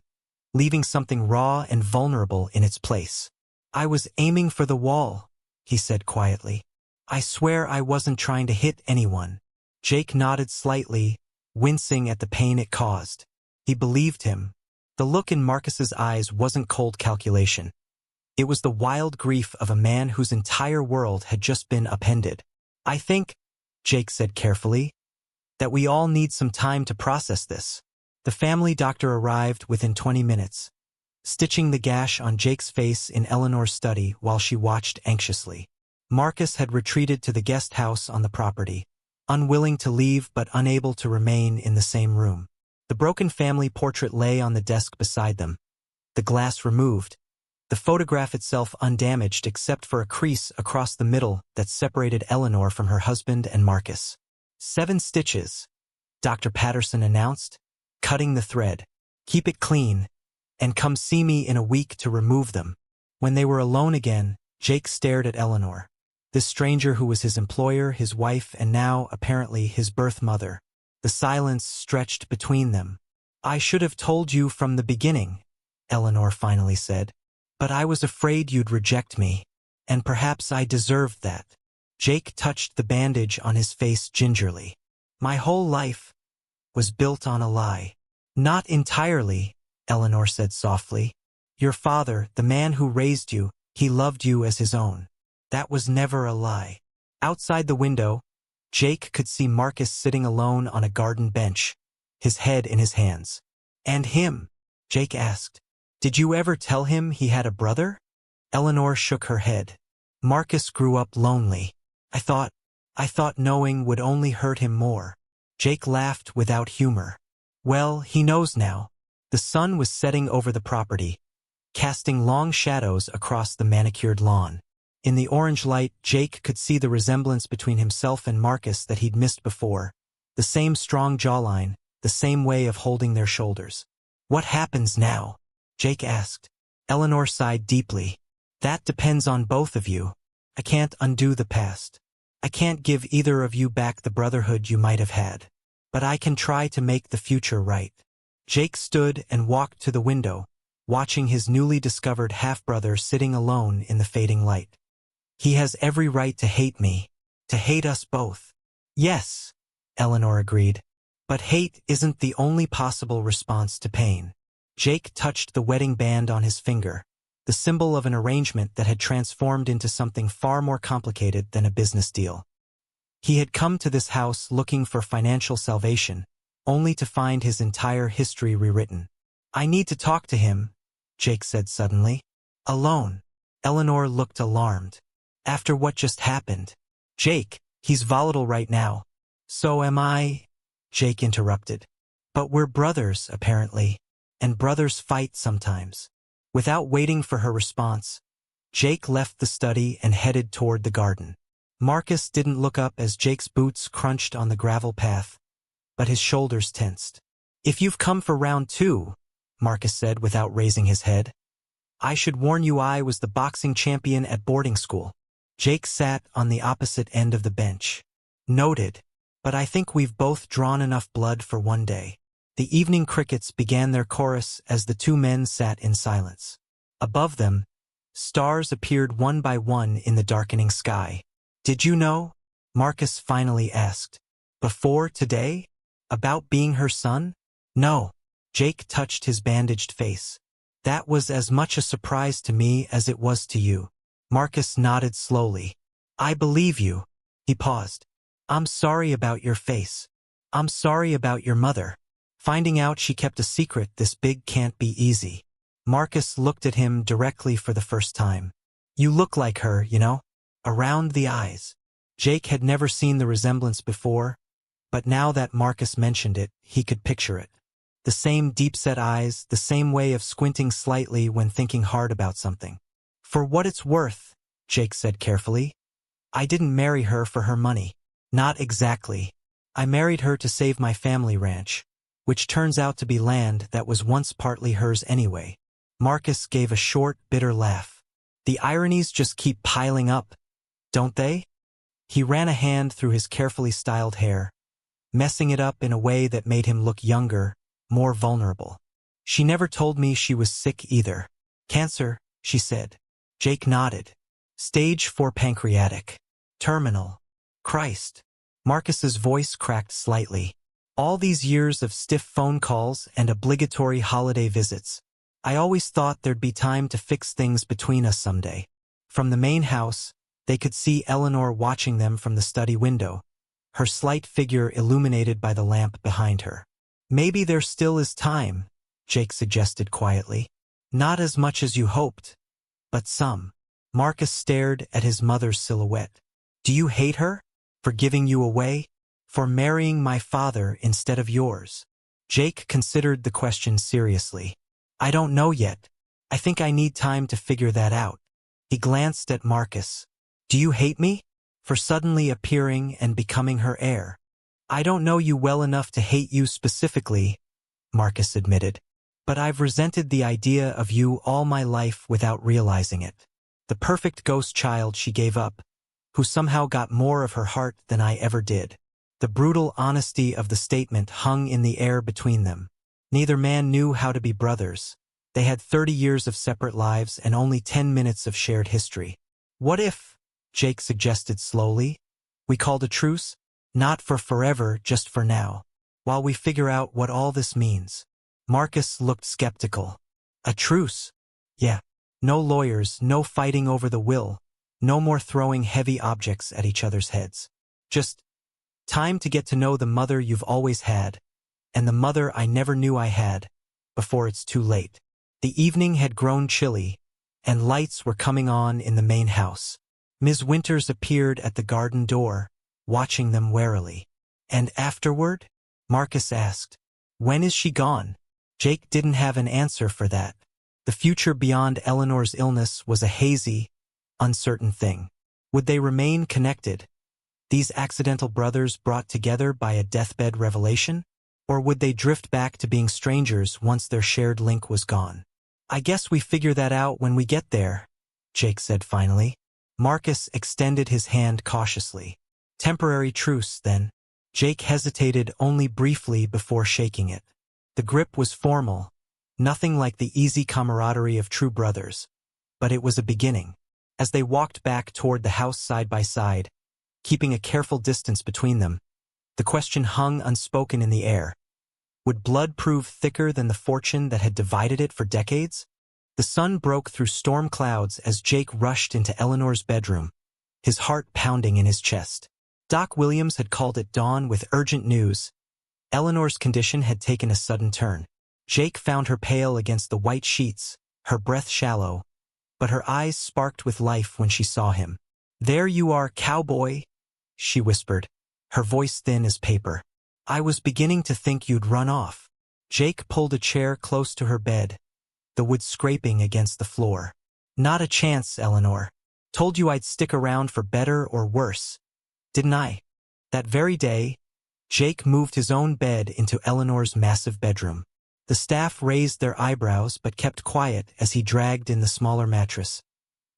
leaving something raw and vulnerable in its place. "I was aiming for the wall," he said quietly. "I swear I wasn't trying to hit anyone." Jake nodded slightly, wincing at the pain it caused. He believed him. The look in Marcus's eyes wasn't cold calculation. It was the wild grief of a man whose entire world had just been upended. "I think," Jake said carefully, "that we all need some time to process this." The family doctor arrived within 20 minutes, stitching the gash on Jake's face in Eleanor's study while she watched anxiously. Marcus had retreated to the guest house on the property, unwilling to leave but unable to remain in the same room. The broken family portrait lay on the desk beside them, the glass removed, the photograph itself undamaged except for a crease across the middle that separated Eleanor from her husband and Marcus. 7 stitches, Dr. Patterson announced, cutting the thread. Keep it clean, and come see me in a week to remove them. When they were alone again, Jake stared at Eleanor, this stranger who was his employer, his wife, and now, apparently, his birth mother. The silence stretched between them. I should have told you from the beginning, Eleanor finally said. But I was afraid you'd reject me, and perhaps I deserved that. Jake touched the bandage on his face gingerly. My whole life was built on a lie. Not entirely, Eleanor said softly. Your father, the man who raised you, he loved you as his own. That was never a lie. Outside the window, Jake could see Marcus sitting alone on a garden bench, his head in his hands. And him? Jake asked. Did you ever tell him he had a brother? Eleanor shook her head. Marcus grew up lonely. I thought knowing would only hurt him more. Jake laughed without humor. Well, he knows now. The sun was setting over the property, casting long shadows across the manicured lawn. In the orange light, Jake could see the resemblance between himself and Marcus that he'd missed before. The same strong jawline, the same way of holding their shoulders. What happens now? Jake asked. Eleanor sighed deeply. That depends on both of you. I can't undo the past. I can't give either of you back the brotherhood you might have had. But I can try to make the future right. Jake stood and walked to the window, watching his newly discovered half-brother sitting alone in the fading light. He has every right to hate me, to hate us both. Yes, Eleanor agreed. But hate isn't the only possible response to pain. Jake touched the wedding band on his finger, the symbol of an arrangement that had transformed into something far more complicated than a business deal. He had come to this house looking for financial salvation, only to find his entire history rewritten. I need to talk to him, Jake said suddenly. Alone. Eleanor looked alarmed. After what just happened. Jake, he's volatile right now. So am I, Jake interrupted. But we're brothers, apparently. And brothers fight sometimes. Without waiting for her response, Jake left the study and headed toward the garden. Marcus didn't look up as Jake's boots crunched on the gravel path, but his shoulders tensed. If you've come for round 2, Marcus said without raising his head, I should warn you I was the boxing champion at boarding school. Jake sat on the opposite end of the bench. Noted, but I think we've both drawn enough blood for one day. The evening crickets began their chorus as the two men sat in silence. Above them, stars appeared one by one in the darkening sky. Did you know? Marcus finally asked. Before today? About being her son? No. Jake touched his bandaged face. That was as much a surprise to me as it was to you. Marcus nodded slowly. I believe you. He paused. I'm sorry about your face. I'm sorry about your mother. Finding out she kept a secret this big can't be easy. Marcus looked at him directly for the first time. You look like her, you know? Around the eyes. Jake had never seen the resemblance before, but now that Marcus mentioned it, he could picture it. The same deep-set eyes, the same way of squinting slightly when thinking hard about something. For what it's worth, Jake said carefully, I didn't marry her for her money. Not exactly. I married her to save my family ranch, which turns out to be land that was once partly hers anyway. Marcus gave a short, bitter laugh. The ironies just keep piling up, don't they? He ran a hand through his carefully styled hair, messing it up in a way that made him look younger, more vulnerable. She never told me she was sick either. Cancer, she said. Jake nodded. Stage 4 pancreatic. Terminal. Christ. Marcus's voice cracked slightly. All these years of stiff phone calls and obligatory holiday visits. I always thought there'd be time to fix things between us someday. From the main house, they could see Eleanor watching them from the study window, her slight figure illuminated by the lamp behind her. Maybe there still is time, Jake suggested quietly. Not as much as you hoped, but some. Marcus stared at his mother's silhouette. Do you hate her? For giving you away? For marrying my father instead of yours? Jake considered the question seriously. I don't know yet. I think I need time to figure that out. He glanced at Marcus. Do you hate me? For suddenly appearing and becoming her heir? I don't know you well enough to hate you specifically, Marcus admitted. But I've resented the idea of you all my life without realizing it. The perfect ghost child she gave up, who somehow got more of her heart than I ever did. The brutal honesty of the statement hung in the air between them. Neither man knew how to be brothers. They had 30 years of separate lives and only 10 minutes of shared history. What if, Jake suggested slowly, we called a truce? Not for forever, just for now. While we figure out what all this means. Marcus looked skeptical. A truce? Yeah. No lawyers, no fighting over the will. No more throwing heavy objects at each other's heads. Just time to get to know the mother you've always had, and the mother I never knew I had, before it's too late. The evening had grown chilly, and lights were coming on in the main house. Ms. Winters appeared at the garden door, watching them warily. And afterward? Marcus asked. When is she gone? Jake didn't have an answer for that. The future beyond Eleanor's illness was a hazy, uncertain thing. Would they remain connected, these accidental brothers brought together by a deathbed revelation? Or would they drift back to being strangers once their shared link was gone? I guess we figure that out when we get there, Jake said finally. Marcus extended his hand cautiously. Temporary truce, then. Jake hesitated only briefly before shaking it. The grip was formal, nothing like the easy camaraderie of true brothers. But it was a beginning. As they walked back toward the house side by side, keeping a careful distance between them, the question hung unspoken in the air. Would blood prove thicker than the fortune that had divided it for decades? The sun broke through storm clouds as Jake rushed into Eleanor's bedroom, his heart pounding in his chest. Doc Williams had called at dawn with urgent news. Eleanor's condition had taken a sudden turn. Jake found her pale against the white sheets, her breath shallow, but her eyes sparked with life when she saw him. There you are, cowboy, she whispered, her voice thin as paper. I was beginning to think you'd run off. Jake pulled a chair close to her bed, the wood scraping against the floor. Not a chance, Eleanor. Told you I'd stick around for better or worse. Didn't I? That very day, Jake moved his own bed into Eleanor's massive bedroom. The staff raised their eyebrows but kept quiet as he dragged in the smaller mattress,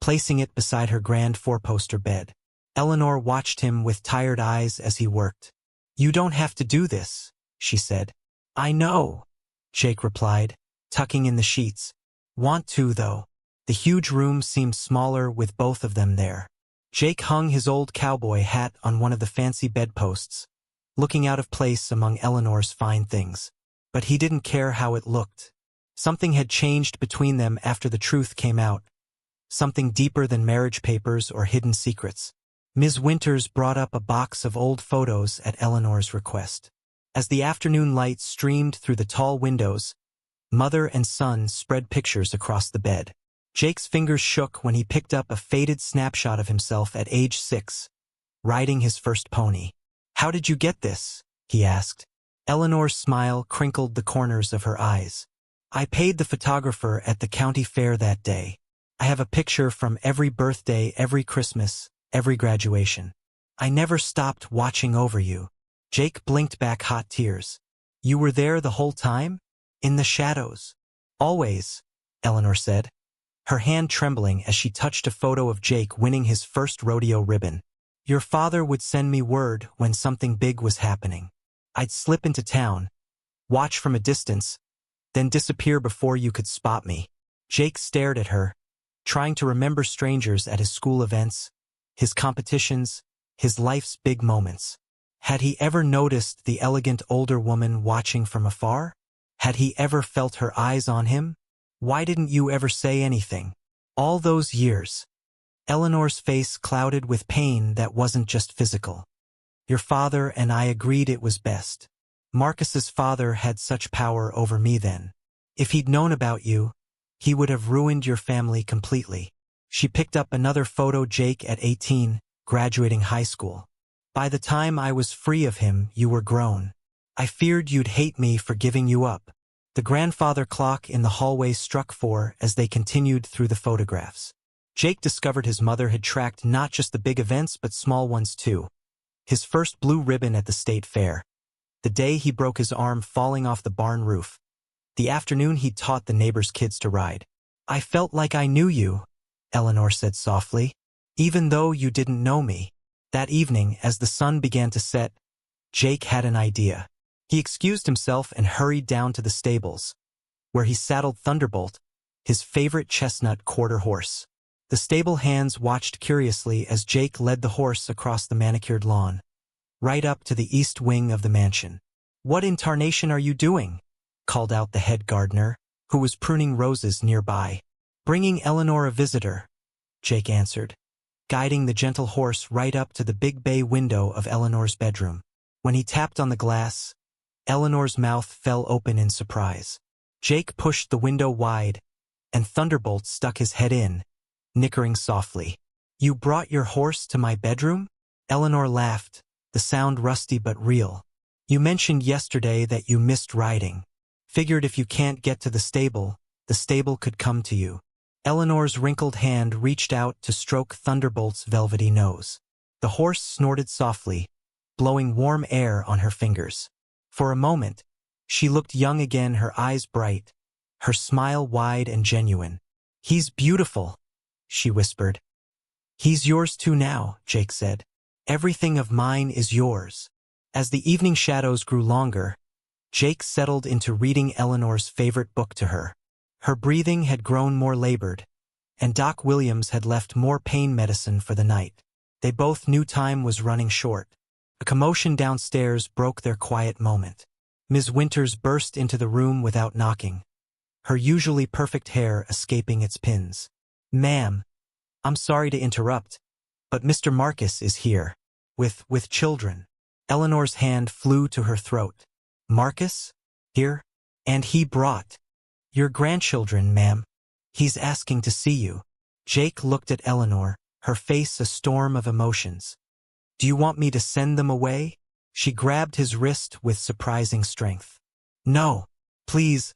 placing it beside her grand four-poster bed. Eleanor watched him with tired eyes as he worked. You don't have to do this, she said. I know, Jake replied, tucking in the sheets. Want to, though. The huge room seemed smaller with both of them there. Jake hung his old cowboy hat on one of the fancy bedposts, looking out of place among Eleanor's fine things. But he didn't care how it looked. Something had changed between them after the truth came out. Something deeper than marriage papers or hidden secrets. Ms. Winters brought up a box of old photos at Eleanor's request. As the afternoon light streamed through the tall windows, mother and son spread pictures across the bed. Jake's fingers shook when he picked up a faded snapshot of himself at age 6, riding his first pony. How did you get this? He asked. Eleanor's smile crinkled the corners of her eyes. I paid the photographer at the county fair that day. I have a picture from every birthday, every Christmas, every graduation. I never stopped watching over you. Jake blinked back hot tears. You were there the whole time? In the shadows? Always, Eleanor said, her hand trembling as she touched a photo of Jake winning his first rodeo ribbon. Your father would send me word when something big was happening. I'd slip into town, watch from a distance, then disappear before you could spot me. Jake stared at her, trying to remember strangers at his school events, his competitions, his life's big moments. Had he ever noticed the elegant older woman watching from afar? Had he ever felt her eyes on him? Why didn't you ever say anything? All those years. Eleanor's face clouded with pain that wasn't just physical. Your father and I agreed it was best. Marcus's father had such power over me then. If he'd known about you, he would have ruined your family completely. She picked up another photo. Jake at 18, graduating high school. By the time I was free of him, you were grown. I feared you'd hate me for giving you up. The grandfather clock in the hallway struck 4 as they continued through the photographs. Jake discovered his mother had tracked not just the big events but small ones too. His first blue ribbon at the state fair. The day he broke his arm falling off the barn roof. The afternoon he'd taught the neighbors' kids to ride. I felt like I knew you, Eleanor said softly, even though you didn't know me. That evening, as the sun began to set, Jake had an idea. He excused himself and hurried down to the stables, where he saddled Thunderbolt, his favorite chestnut quarter horse. The stable hands watched curiously as Jake led the horse across the manicured lawn, right up to the east wing of the mansion. "What in tarnation are you doing?" called out the head gardener, who was pruning roses nearby. "Bringing Eleanor a visitor," Jake answered, guiding the gentle horse right up to the big bay window of Eleanor's bedroom. When he tapped on the glass, Eleanor's mouth fell open in surprise. Jake pushed the window wide, and Thunderbolt stuck his head in, nickering softly. "You brought your horse to my bedroom?" Eleanor laughed, the sound rusty but real. "You mentioned yesterday that you missed riding. Figured if you can't get to the stable could come to you." Eleanor's wrinkled hand reached out to stroke Thunderbolt's velvety nose. The horse snorted softly, blowing warm air on her fingers. For a moment, she looked young again, her eyes bright, her smile wide and genuine. "He's beautiful," she whispered. "He's yours too now," Jake said. "Everything of mine is yours." As the evening shadows grew longer, Jake settled into reading Eleanor's favorite book to her. Her breathing had grown more labored, and Doc Williams had left more pain medicine for the night. They both knew time was running short. A commotion downstairs broke their quiet moment. Ms. Winters burst into the room without knocking, her usually perfect hair escaping its pins. "Ma'am, I'm sorry to interrupt, but Mr. Marcus is here, with children." Eleanor's hand flew to her throat. "Marcus? Here? And he brought your grandchildren, ma'am. He's asking to see you." Jake looked at Eleanor, her face a storm of emotions. "Do you want me to send them away?" She grabbed his wrist with surprising strength. "No, please,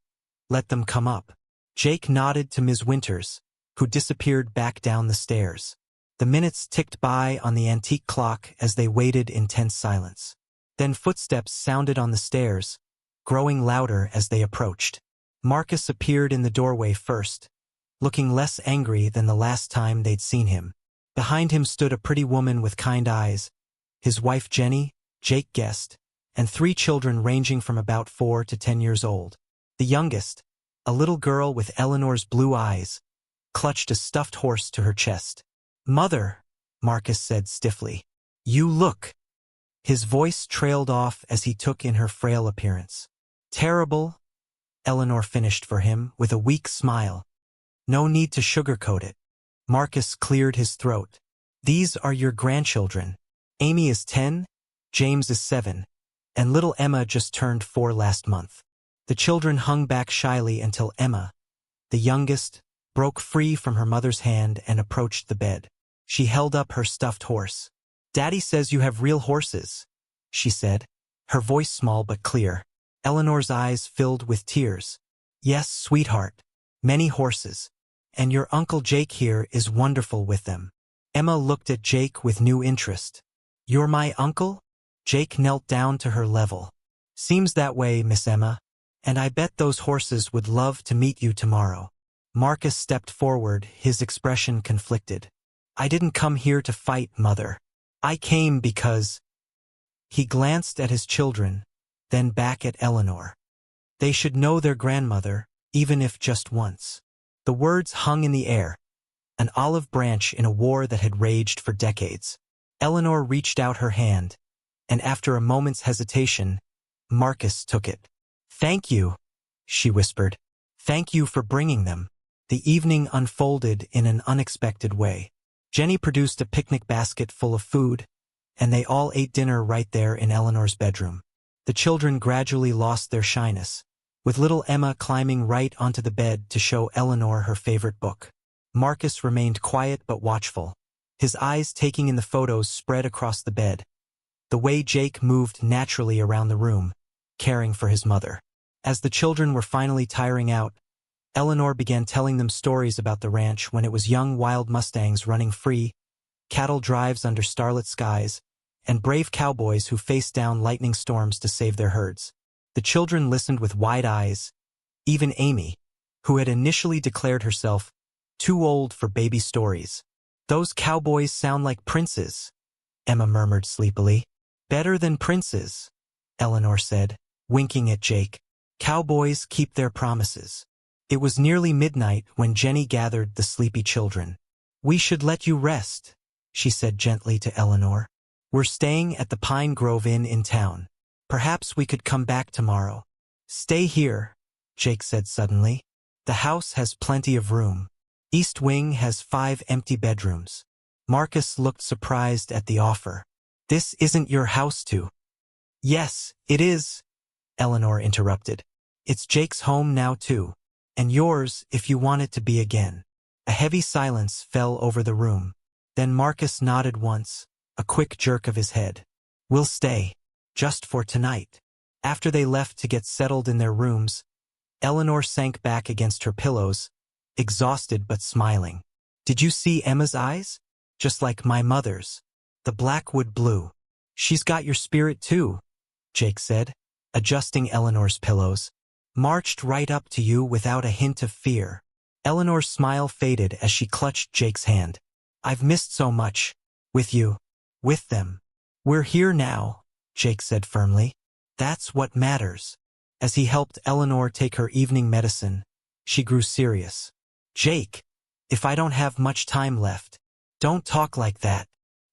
let them come up." Jake nodded to Ms. Winters, who disappeared back down the stairs. The minutes ticked by on the antique clock as they waited in tense silence. Then footsteps sounded on the stairs, growing louder as they approached. Marcus appeared in the doorway first, looking less angry than the last time they'd seen him. Behind him stood a pretty woman with kind eyes, his wife Jenny, Jake guessed, and 3 children ranging from about 4 to 10 years old. The youngest, a little girl with Eleanor's blue eyes, clutched a stuffed horse to her chest. "Mother," Marcus said stiffly, "you look." His voice trailed off as he took in her frail appearance. "Terrible," Eleanor finished for him with a weak smile. "No need to sugarcoat it." Marcus cleared his throat. "These are your grandchildren. Amy is 10, James is 7, and little Emma just turned 4 last month." The children hung back shyly until Emma, the youngest, broke free from her mother's hand and approached the bed. She held up her stuffed horse. "Daddy says you have real horses," she said, her voice small but clear. Eleanor's eyes filled with tears. "Yes, sweetheart, many horses. And your Uncle Jake here is wonderful with them." Emma looked at Jake with new interest. "You're my uncle?" Jake knelt down to her level. "Seems that way, Miss Emma. And I bet those horses would love to meet you tomorrow." Marcus stepped forward, his expression conflicted. "I didn't come here to fight, Mother. I came because—" He glanced at his children, then back at Eleanor. "They should know their grandmother, even if just once." The words hung in the air, an olive branch in a war that had raged for decades. Eleanor reached out her hand, and after a moment's hesitation, Marcus took it. "Thank you," she whispered. "Thank you for bringing them." The evening unfolded in an unexpected way. Jenny produced a picnic basket full of food, and they all ate dinner right there in Eleanor's bedroom. The children gradually lost their shyness, with little Emma climbing right onto the bed to show Eleanor her favorite book. Marcus remained quiet but watchful, his eyes taking in the photos spread across the bed, the way Jake moved naturally around the room, caring for his mother. As the children were finally tiring out, Eleanor began telling them stories about the ranch when it was young wild Mustangs running free, cattle drives under starlit skies, and brave cowboys who faced down lightning storms to save their herds. The children listened with wide eyes, even Amy, who had initially declared herself too old for baby stories. "Those cowboys sound like princes," Emma murmured sleepily. "Better than princes," Eleanor said, winking at Jake. "Cowboys keep their promises." It was nearly midnight when Jenny gathered the sleepy children. "We should let you rest," she said gently to Eleanor. "We're staying at the Pine Grove Inn in town. Perhaps we could come back tomorrow." "Stay here," Jake said suddenly. "The house has plenty of room. East Wing has 5 empty bedrooms." Marcus looked surprised at the offer. "This isn't your house too." "Yes, it is," Eleanor interrupted. "It's Jake's home now too. And yours if you want it to be again." A heavy silence fell over the room. Then Marcus nodded once, a quick jerk of his head. "We'll stay. Just for tonight." After they left to get settled in their rooms, Eleanor sank back against her pillows, exhausted but smiling. "Did you see Emma's eyes? Just like my mother's. The blackwood blue." "She's got your spirit too," Jake said, adjusting Eleanor's pillows. "Marched right up to you without a hint of fear." Eleanor's smile faded as she clutched Jake's hand. "I've missed so much. With you. With them." "We're here now," Jake said firmly. "That's what matters." As he helped Eleanor take her evening medicine, she grew serious. "Jake, if I don't have much time left, don't talk like that.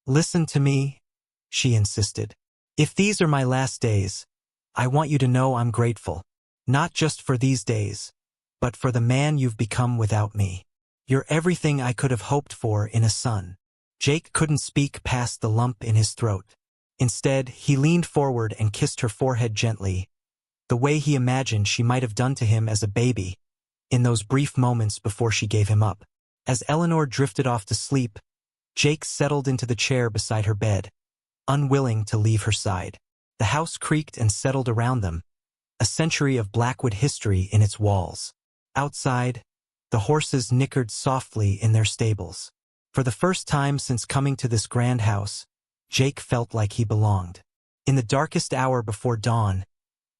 Listen to me," she insisted. "If these are my last days, I want you to know I'm grateful. Not just for these days, but for the man you've become without me. You're everything I could have hoped for in a son." Jake couldn't speak past the lump in his throat. Instead, he leaned forward and kissed her forehead gently, the way he imagined she might have done to him as a baby, in those brief moments before she gave him up. As Eleanor drifted off to sleep, Jake settled into the chair beside her bed, unwilling to leave her side. The house creaked and settled around them, a century of Blackwood history in its walls. Outside, the horses nickered softly in their stables. For the first time since coming to this grand house, Jake felt like he belonged. In the darkest hour before dawn,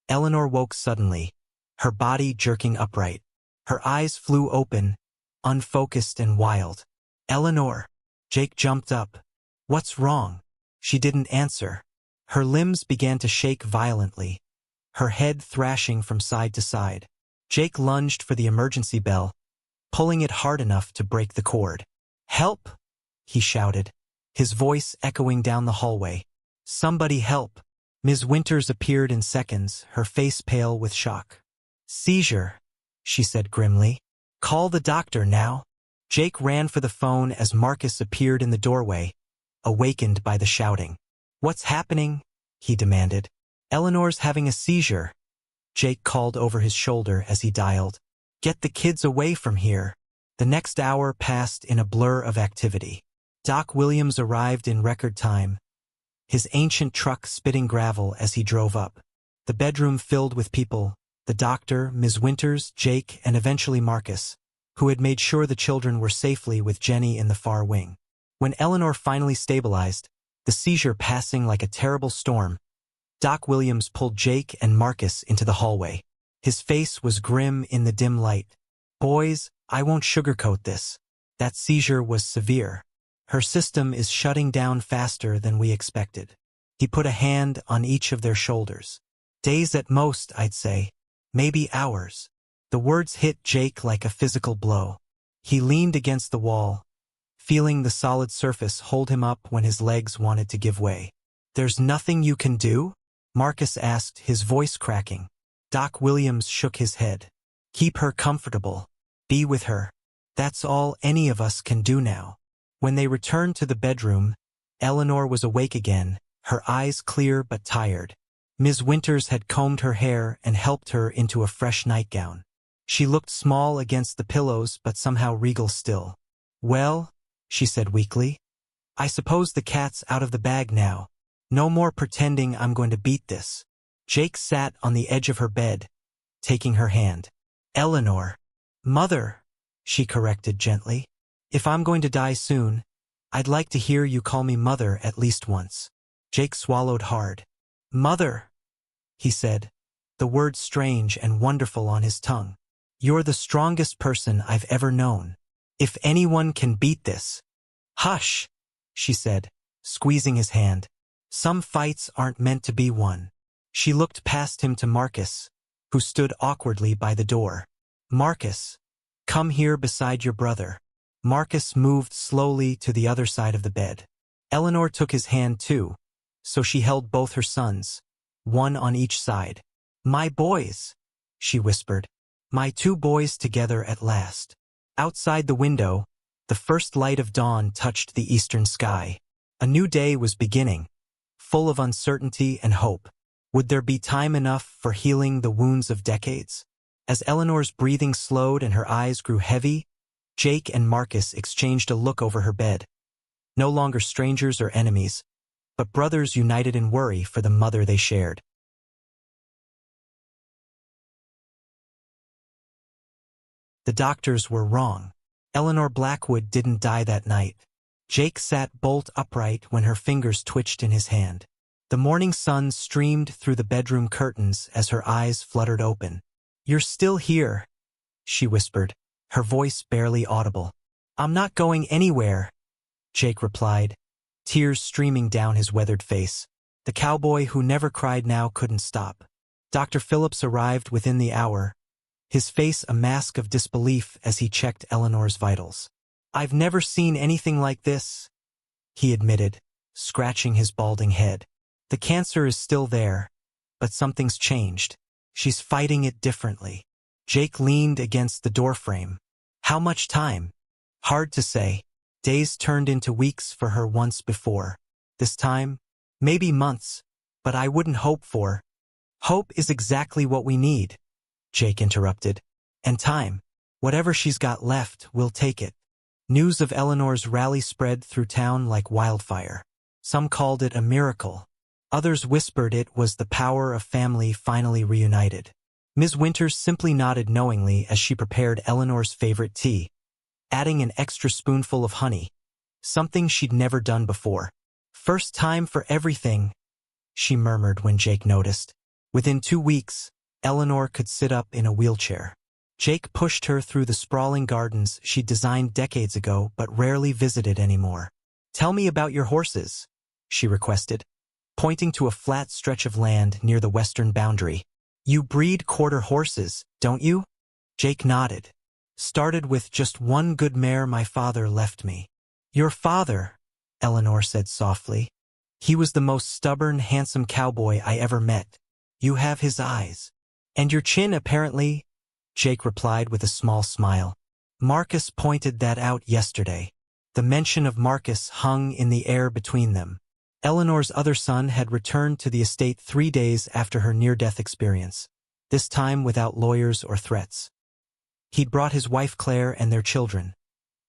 Eleanor woke suddenly, her body jerking upright. Her eyes flew open, unfocused and wild. "Eleanor!" Jake jumped up. "What's wrong?" She didn't answer. Her limbs began to shake violently, her head thrashing from side to side. Jake lunged for the emergency bell, pulling it hard enough to break the cord. "Help!" he shouted, his voice echoing down the hallway. "Somebody help!" Ms. Winters appeared in seconds, her face pale with shock. "Seizure," she said grimly. "Call the doctor now." Jake ran for the phone as Marcus appeared in the doorway, awakened by the shouting. "What's happening?" he demanded. "Eleanor's having a seizure," Jake called over his shoulder as he dialed. "Get the kids away from here." The next hour passed in a blur of activity. Doc Williams arrived in record time, his ancient truck spitting gravel as he drove up. The bedroom filled with people, the doctor, Ms. Winters, Jake, and eventually Marcus, who had made sure the children were safely with Jenny in the far wing. When Eleanor finally stabilized, the seizure passing like a terrible storm, Doc Williams pulled Jake and Marcus into the hallway. His face was grim in the dim light. "Boys, I won't sugarcoat this. That seizure was severe. Her system is shutting down faster than we expected." He put a hand on each of their shoulders. "Days at most, I'd say. Maybe hours." The words hit Jake like a physical blow. He leaned against the wall, feeling the solid surface hold him up when his legs wanted to give way. "There's nothing you can do?" Marcus asked, his voice cracking. Doc Williams shook his head. "Keep her comfortable. Be with her. That's all any of us can do now." When they returned to the bedroom, Eleanor was awake again, her eyes clear but tired. Ms. Winters had combed her hair and helped her into a fresh nightgown. She looked small against the pillows but somehow regal still. "Well," she said weakly, "I suppose the cat's out of the bag now. No more pretending I'm going to beat this." Jake sat on the edge of her bed, taking her hand. "Eleanor." "Mother," she corrected gently. "If I'm going to die soon, I'd like to hear you call me mother at least once." Jake swallowed hard. "Mother," he said, the word strange and wonderful on his tongue. "You're the strongest person I've ever known. If anyone can beat this—" "Hush," she said, squeezing his hand. "Some fights aren't meant to be won." She looked past him to Marcus, who stood awkwardly by the door. "Marcus, come here beside your brother." Marcus moved slowly to the other side of the bed. Eleanor took his hand too, so she held both her sons, one on each side. "My boys," she whispered. "My two boys together at last." Outside the window, the first light of dawn touched the eastern sky. A new day was beginning, full of uncertainty and hope. Would there be time enough for healing the wounds of decades? As Eleanor's breathing slowed and her eyes grew heavy, Jake and Marcus exchanged a look over her bed. No longer strangers or enemies, but brothers united in worry for the mother they shared. The doctors were wrong. Eleanor Blackwood didn't die that night. Jake sat bolt upright when her fingers twitched in his hand. The morning sun streamed through the bedroom curtains as her eyes fluttered open. "You're still here," she whispered, her voice barely audible. "I'm not going anywhere," Jake replied, tears streaming down his weathered face. The cowboy who never cried now couldn't stop. Dr. Phillips arrived within the hour, his face a mask of disbelief as he checked Eleanor's vitals. "I've never seen anything like this," he admitted, scratching his balding head. "The cancer is still there, but something's changed. She's fighting it differently." Jake leaned against the doorframe. "How much time?" "Hard to say. Days turned into weeks for her once before. This time, maybe months, but I wouldn't hope for." "Hope is exactly what we need," Jake interrupted. "And time. Whatever she's got left, we'll take it." News of Eleanor's rally spread through town like wildfire. Some called it a miracle. Others whispered it was the power of family finally reunited. Ms. Winters simply nodded knowingly as she prepared Eleanor's favorite tea, adding an extra spoonful of honey, something she'd never done before. "First time for everything," she murmured when Jake noticed. Within 2 weeks, Eleanor could sit up in a wheelchair. Jake pushed her through the sprawling gardens she'd designed decades ago but rarely visited anymore. "Tell me about your horses," she requested, pointing to a flat stretch of land near the western boundary. "You breed quarter horses, don't you?" Jake nodded. "Started with just one good mare my father left me." "Your father," Eleanor said softly. "He was the most stubborn, handsome cowboy I ever met. You have his eyes. And your chin, apparently," Jake replied with a small smile. "Marcus pointed that out yesterday." The mention of Marcus hung in the air between them. Eleanor's other son had returned to the estate 3 days after her near-death experience, this time without lawyers or threats. He'd brought his wife Claire and their children,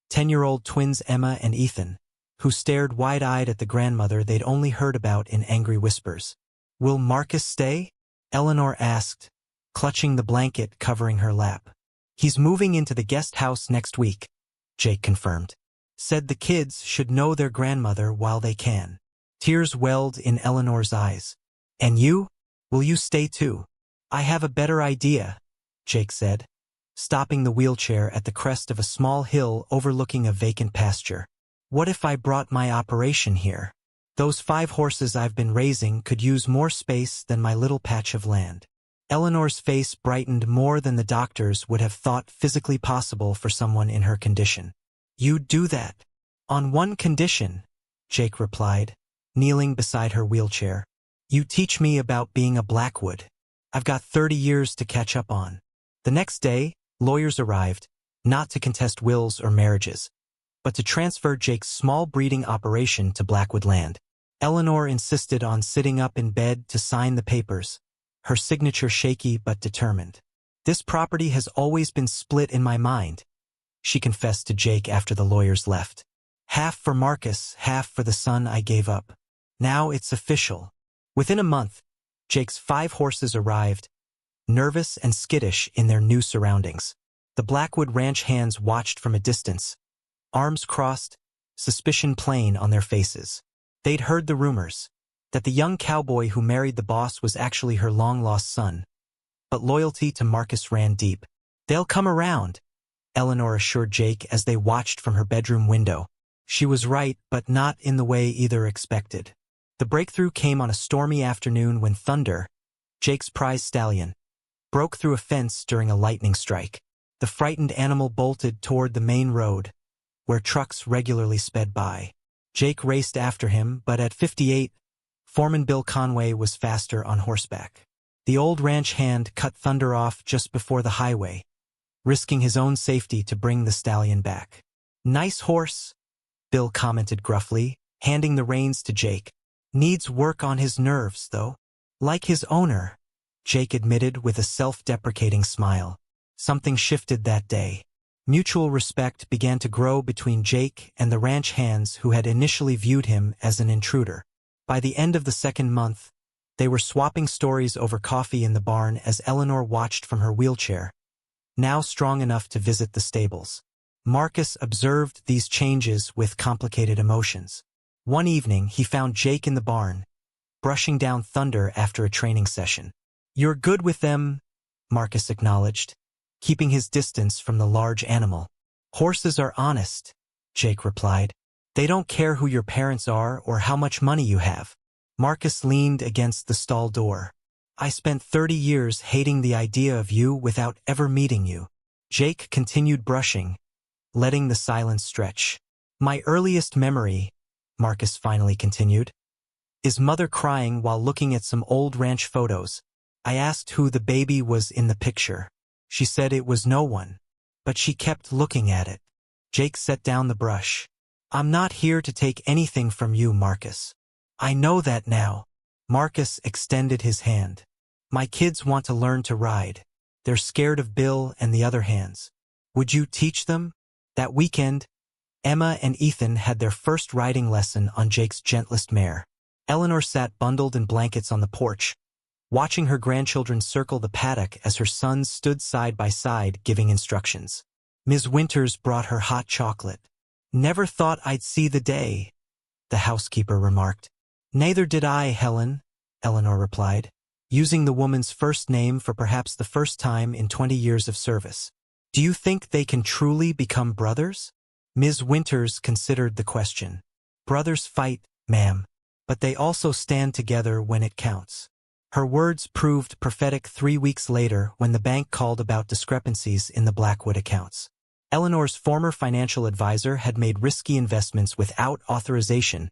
10-year-old twins Emma and Ethan, who stared wide-eyed at the grandmother they'd only heard about in angry whispers. "Will Marcus stay?" Eleanor asked, clutching the blanket covering her lap. "He's moving into the guest house next week," Jake confirmed. "Said the kids should know their grandmother while they can." Tears welled in Eleanor's eyes. "And you? Will you stay too?" "I have a better idea," Jake said, stopping the wheelchair at the crest of a small hill overlooking a vacant pasture. "What if I brought my operation here? Those 5 horses I've been raising could use more space than my little patch of land." Eleanor's face brightened more than the doctors would have thought physically possible for someone in her condition. "You'd do that?" "On one condition," Jake replied, kneeling beside her wheelchair. "You teach me about being a Blackwood. I've got 30 years to catch up on." The next day, lawyers arrived, not to contest wills or marriages, but to transfer Jake's small breeding operation to Blackwood land. Eleanor insisted on sitting up in bed to sign the papers, her signature shaky but determined. "This property has always been split in my mind," she confessed to Jake after the lawyers left. "Half for Marcus, half for the son I gave up. Now it's official." Within a month, Jake's 5 horses arrived, nervous and skittish in their new surroundings. The Blackwood Ranch hands watched from a distance, arms crossed, suspicion plain on their faces. They'd heard the rumors that the young cowboy who married the boss was actually her long-lost son, but loyalty to Marcus ran deep. "They'll come around," Eleanor assured Jake as they watched from her bedroom window. She was right, but not in the way either expected. The breakthrough came on a stormy afternoon when Thunder, Jake's prize stallion, broke through a fence during a lightning strike. The frightened animal bolted toward the main road, where trucks regularly sped by. Jake raced after him, but at 58, Foreman Bill Conway was faster on horseback. The old ranch hand cut Thunder off just before the highway, risking his own safety to bring the stallion back. "Nice horse," Bill commented gruffly, handing the reins to Jake. "Needs work on his nerves, though." "Like his owner," Jake admitted with a self-deprecating smile. Something shifted that day. Mutual respect began to grow between Jake and the ranch hands who had initially viewed him as an intruder. By the end of the second month, they were swapping stories over coffee in the barn as Eleanor watched from her wheelchair, now strong enough to visit the stables. Marcus observed these changes with complicated emotions. One evening, he found Jake in the barn, brushing down Thunder after a training session. "You're good with them," Marcus acknowledged, keeping his distance from the large animal. "Horses are honest," Jake replied. "They don't care who your parents are or how much money you have." Marcus leaned against the stall door. "I spent 30 years hating the idea of you without ever meeting you." Jake continued brushing, letting the silence stretch. "My earliest memory," Marcus finally continued, "is Mother crying while looking at some old ranch photos. I asked who the baby was in the picture. She said it was no one, but she kept looking at it." Jake set down the brush. "I'm not here to take anything from you, Marcus. I know that now." Marcus extended his hand. "My kids want to learn to ride. They're scared of Bill and the other hands. Would you teach them?" That weekend, Emma and Ethan had their first riding lesson on Jake's gentlest mare. Eleanor sat bundled in blankets on the porch, watching her grandchildren circle the paddock as her sons stood side by side giving instructions. Ms. Winters brought her hot chocolate. "Never thought I'd see the day," the housekeeper remarked. "Neither did I, Helen," Eleanor replied, using the woman's first name for perhaps the first time in 20 years of service. "Do you think they can truly become brothers?" Ms. Winters considered the question. "Brothers fight, ma'am, but they also stand together when it counts." Her words proved prophetic 3 weeks later when the bank called about discrepancies in the Blackwood accounts. Eleanor's former financial advisor had made risky investments without authorization,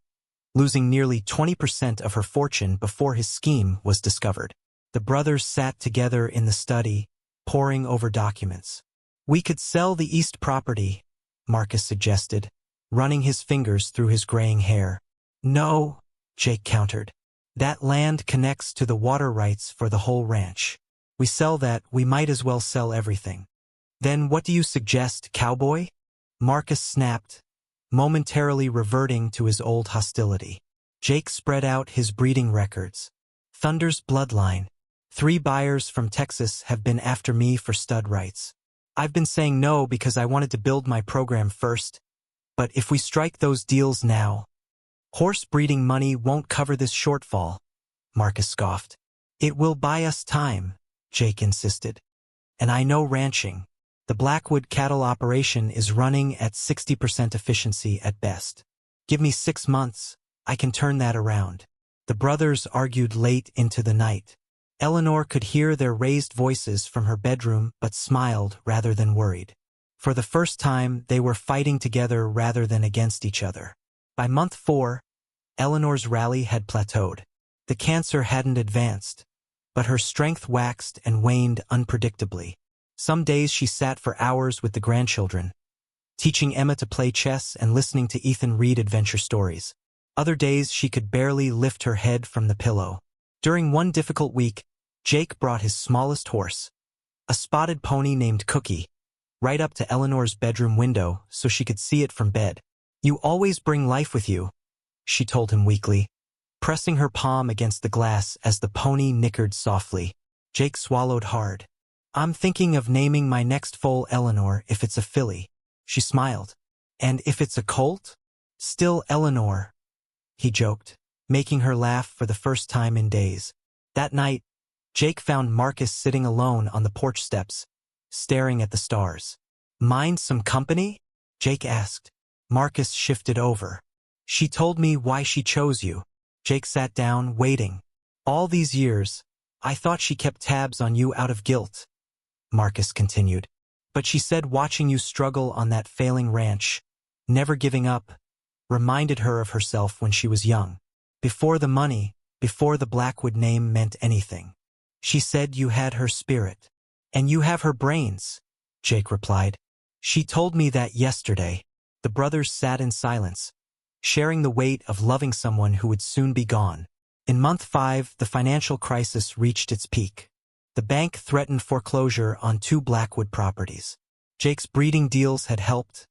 losing nearly 20% of her fortune before his scheme was discovered. The brothers sat together in the study, poring over documents. "We could sell the east property," Marcus suggested, running his fingers through his graying hair. "No," Jake countered. "That land connects to the water rights for the whole ranch. We sell that, we might as well sell everything." "Then what do you suggest, cowboy?" Marcus snapped, momentarily reverting to his old hostility. Jake spread out his breeding records. "Thunder's bloodline. 3 buyers from Texas have been after me for stud rights. I've been saying no because I wanted to build my program first, but if we strike those deals now, horse breeding money won't cover this shortfall," Marcus scoffed. "It will buy us time," Jake insisted. "And I know ranching. The Blackwood cattle operation is running at 60% efficiency at best. Give me 6 months, I can turn that around." The brothers argued late into the night. Eleanor could hear their raised voices from her bedroom but smiled rather than worried. For the first time, they were fighting together rather than against each other. By month 4, Eleanor's rally had plateaued. The cancer hadn't advanced, but her strength waxed and waned unpredictably. Some days she sat for hours with the grandchildren, teaching Emma to play chess and listening to Ethan read adventure stories. Other days she could barely lift her head from the pillow. During one difficult week, Jake brought his smallest horse, a spotted pony named Cookie, right up to Eleanor's bedroom window so she could see it from bed. "You always bring life with you," she told him weakly, pressing her palm against the glass as the pony nickered softly. Jake swallowed hard. "I'm thinking of naming my next foal Eleanor if it's a filly." She smiled. "And if it's a colt?" "Still Eleanor," he joked, making her laugh for the first time in days. That night, Jake found Marcus sitting alone on the porch steps, staring at the stars. "Mind some company?" Jake asked. Marcus shifted over. "She told me why she chose you." Jake sat down, waiting. "All these years, I thought she kept tabs on you out of guilt," Marcus continued. "But she said watching you struggle on that failing ranch, never giving up, reminded her of herself when she was young. Before the money, before the Blackwood name meant anything. She said you had her spirit. And you have her brains," Jake replied. "She told me that yesterday." The brothers sat in silence, sharing the weight of loving someone who would soon be gone. In month 5, the financial crisis reached its peak. The bank threatened foreclosure on 2 Blackwood properties. Jake's breeding deals had helped,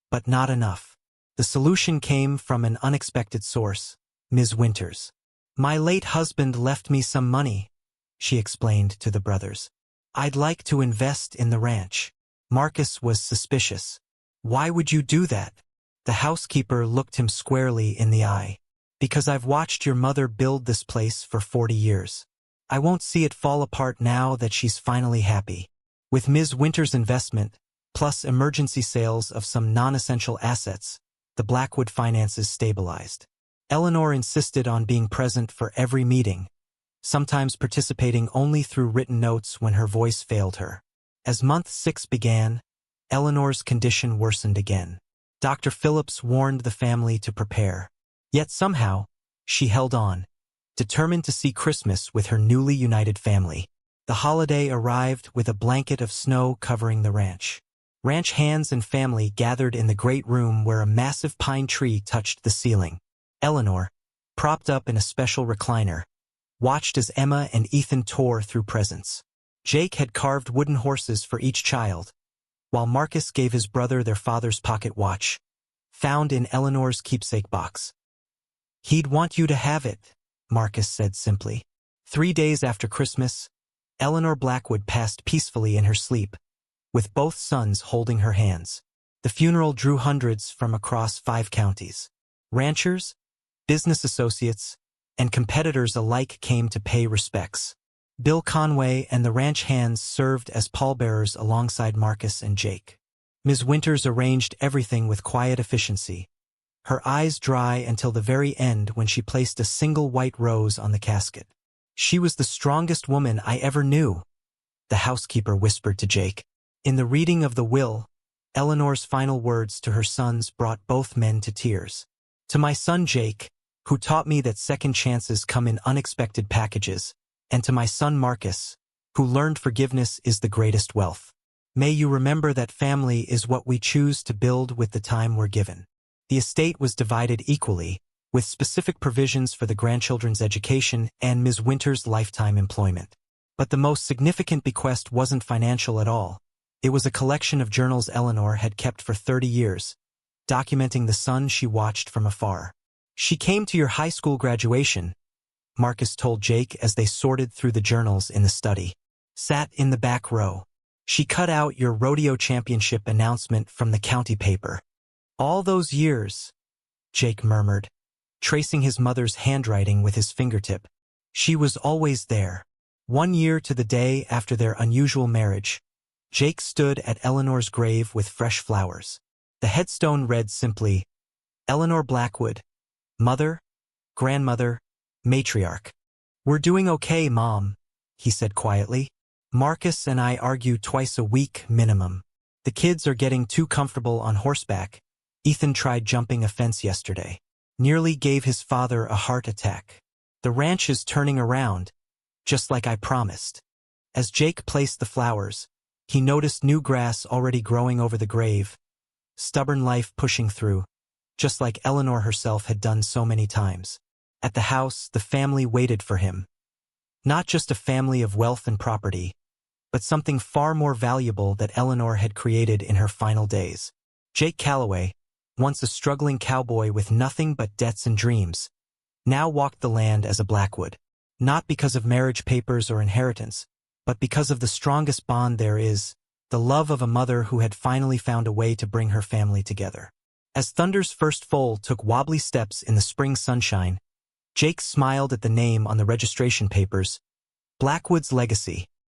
but not enough. The solution came from an unexpected source, Ms. Winters. "My late husband left me some money," she explained to the brothers. "I'd like to invest in the ranch." Marcus was suspicious. "Why would you do that?" The housekeeper looked him squarely in the eye. "Because I've watched your mother build this place for 40 years. I won't see it fall apart now that she's finally happy." With Ms. Winters' investment, plus emergency sales of some non-essential assets, the Blackwood finances stabilized. Eleanor insisted on being present for every meeting, sometimes participating only through written notes when her voice failed her. As month 6 began, Eleanor's condition worsened again. Dr. Phillips warned the family to prepare. Yet somehow, she held on, determined to see Christmas with her newly united family. The holiday arrived with a blanket of snow covering the ranch. Ranch hands and family gathered in the great room where a massive pine tree touched the ceiling. Eleanor, propped up in a special recliner, watched as Emma and Ethan tore through presents. Jake had carved wooden horses for each child, while Marcus gave his brother their father's pocket watch, found in Eleanor's keepsake box. "He'd want you to have it," Marcus said simply. 3 days after Christmas, Eleanor Blackwood passed peacefully in her sleep, with both sons holding her hands. The funeral drew hundreds from across 5 counties. Ranchers, business associates, and competitors alike came to pay respects. Bill Conway and the ranch hands served as pallbearers alongside Marcus and Jake. Ms. Winters arranged everything with quiet efficiency, her eyes dry until the very end when she placed a single white rose on the casket. "She was the strongest woman I ever knew," the housekeeper whispered to Jake. In the reading of the will, Eleanor's final words to her sons brought both men to tears. "To my son Jake, who taught me that second chances come in unexpected packages, and to my son Marcus, who learned forgiveness is the greatest wealth. May you remember that family is what we choose to build with the time we're given." The estate was divided equally, with specific provisions for the grandchildren's education and Ms. Winters' lifetime employment. But the most significant bequest wasn't financial at all. It was a collection of journals Eleanor had kept for 30 years, documenting the son she watched from afar. "She came to your high school graduation," Marcus told Jake as they sorted through the journals in the study. "Sat in the back row. She cut out your rodeo championship announcement from the county paper." "All those years," Jake murmured, tracing his mother's handwriting with his fingertip. "She was always there." 1 year to the day after their unusual marriage, Jake stood at Eleanor's grave with fresh flowers. The headstone read simply, "Eleanor Blackwood, mother, grandmother, matriarch." "We're doing okay, Mom," he said quietly. "Marcus and I argue twice a week minimum. The kids are getting too comfortable on horseback. Ethan tried jumping a fence yesterday. Nearly gave his father a heart attack. The ranch is turning around, just like I promised." As Jake placed the flowers, he noticed new grass already growing over the grave, stubborn life pushing through. just like Eleanor herself had done so many times. At the house, the family waited for him. Not just a family of wealth and property, but something far more valuable that Eleanor had created in her final days. Jake Calloway, once a struggling cowboy with nothing but debts and dreams, now walked the land as a Blackwood. Not because of marriage papers or inheritance, but because of the strongest bond there is, the love of a mother who had finally found a way to bring her family together. As Thunder's first foal took wobbly steps in the spring sunshine, Jake smiled at the name on the registration papers, Blackwood's Legacy.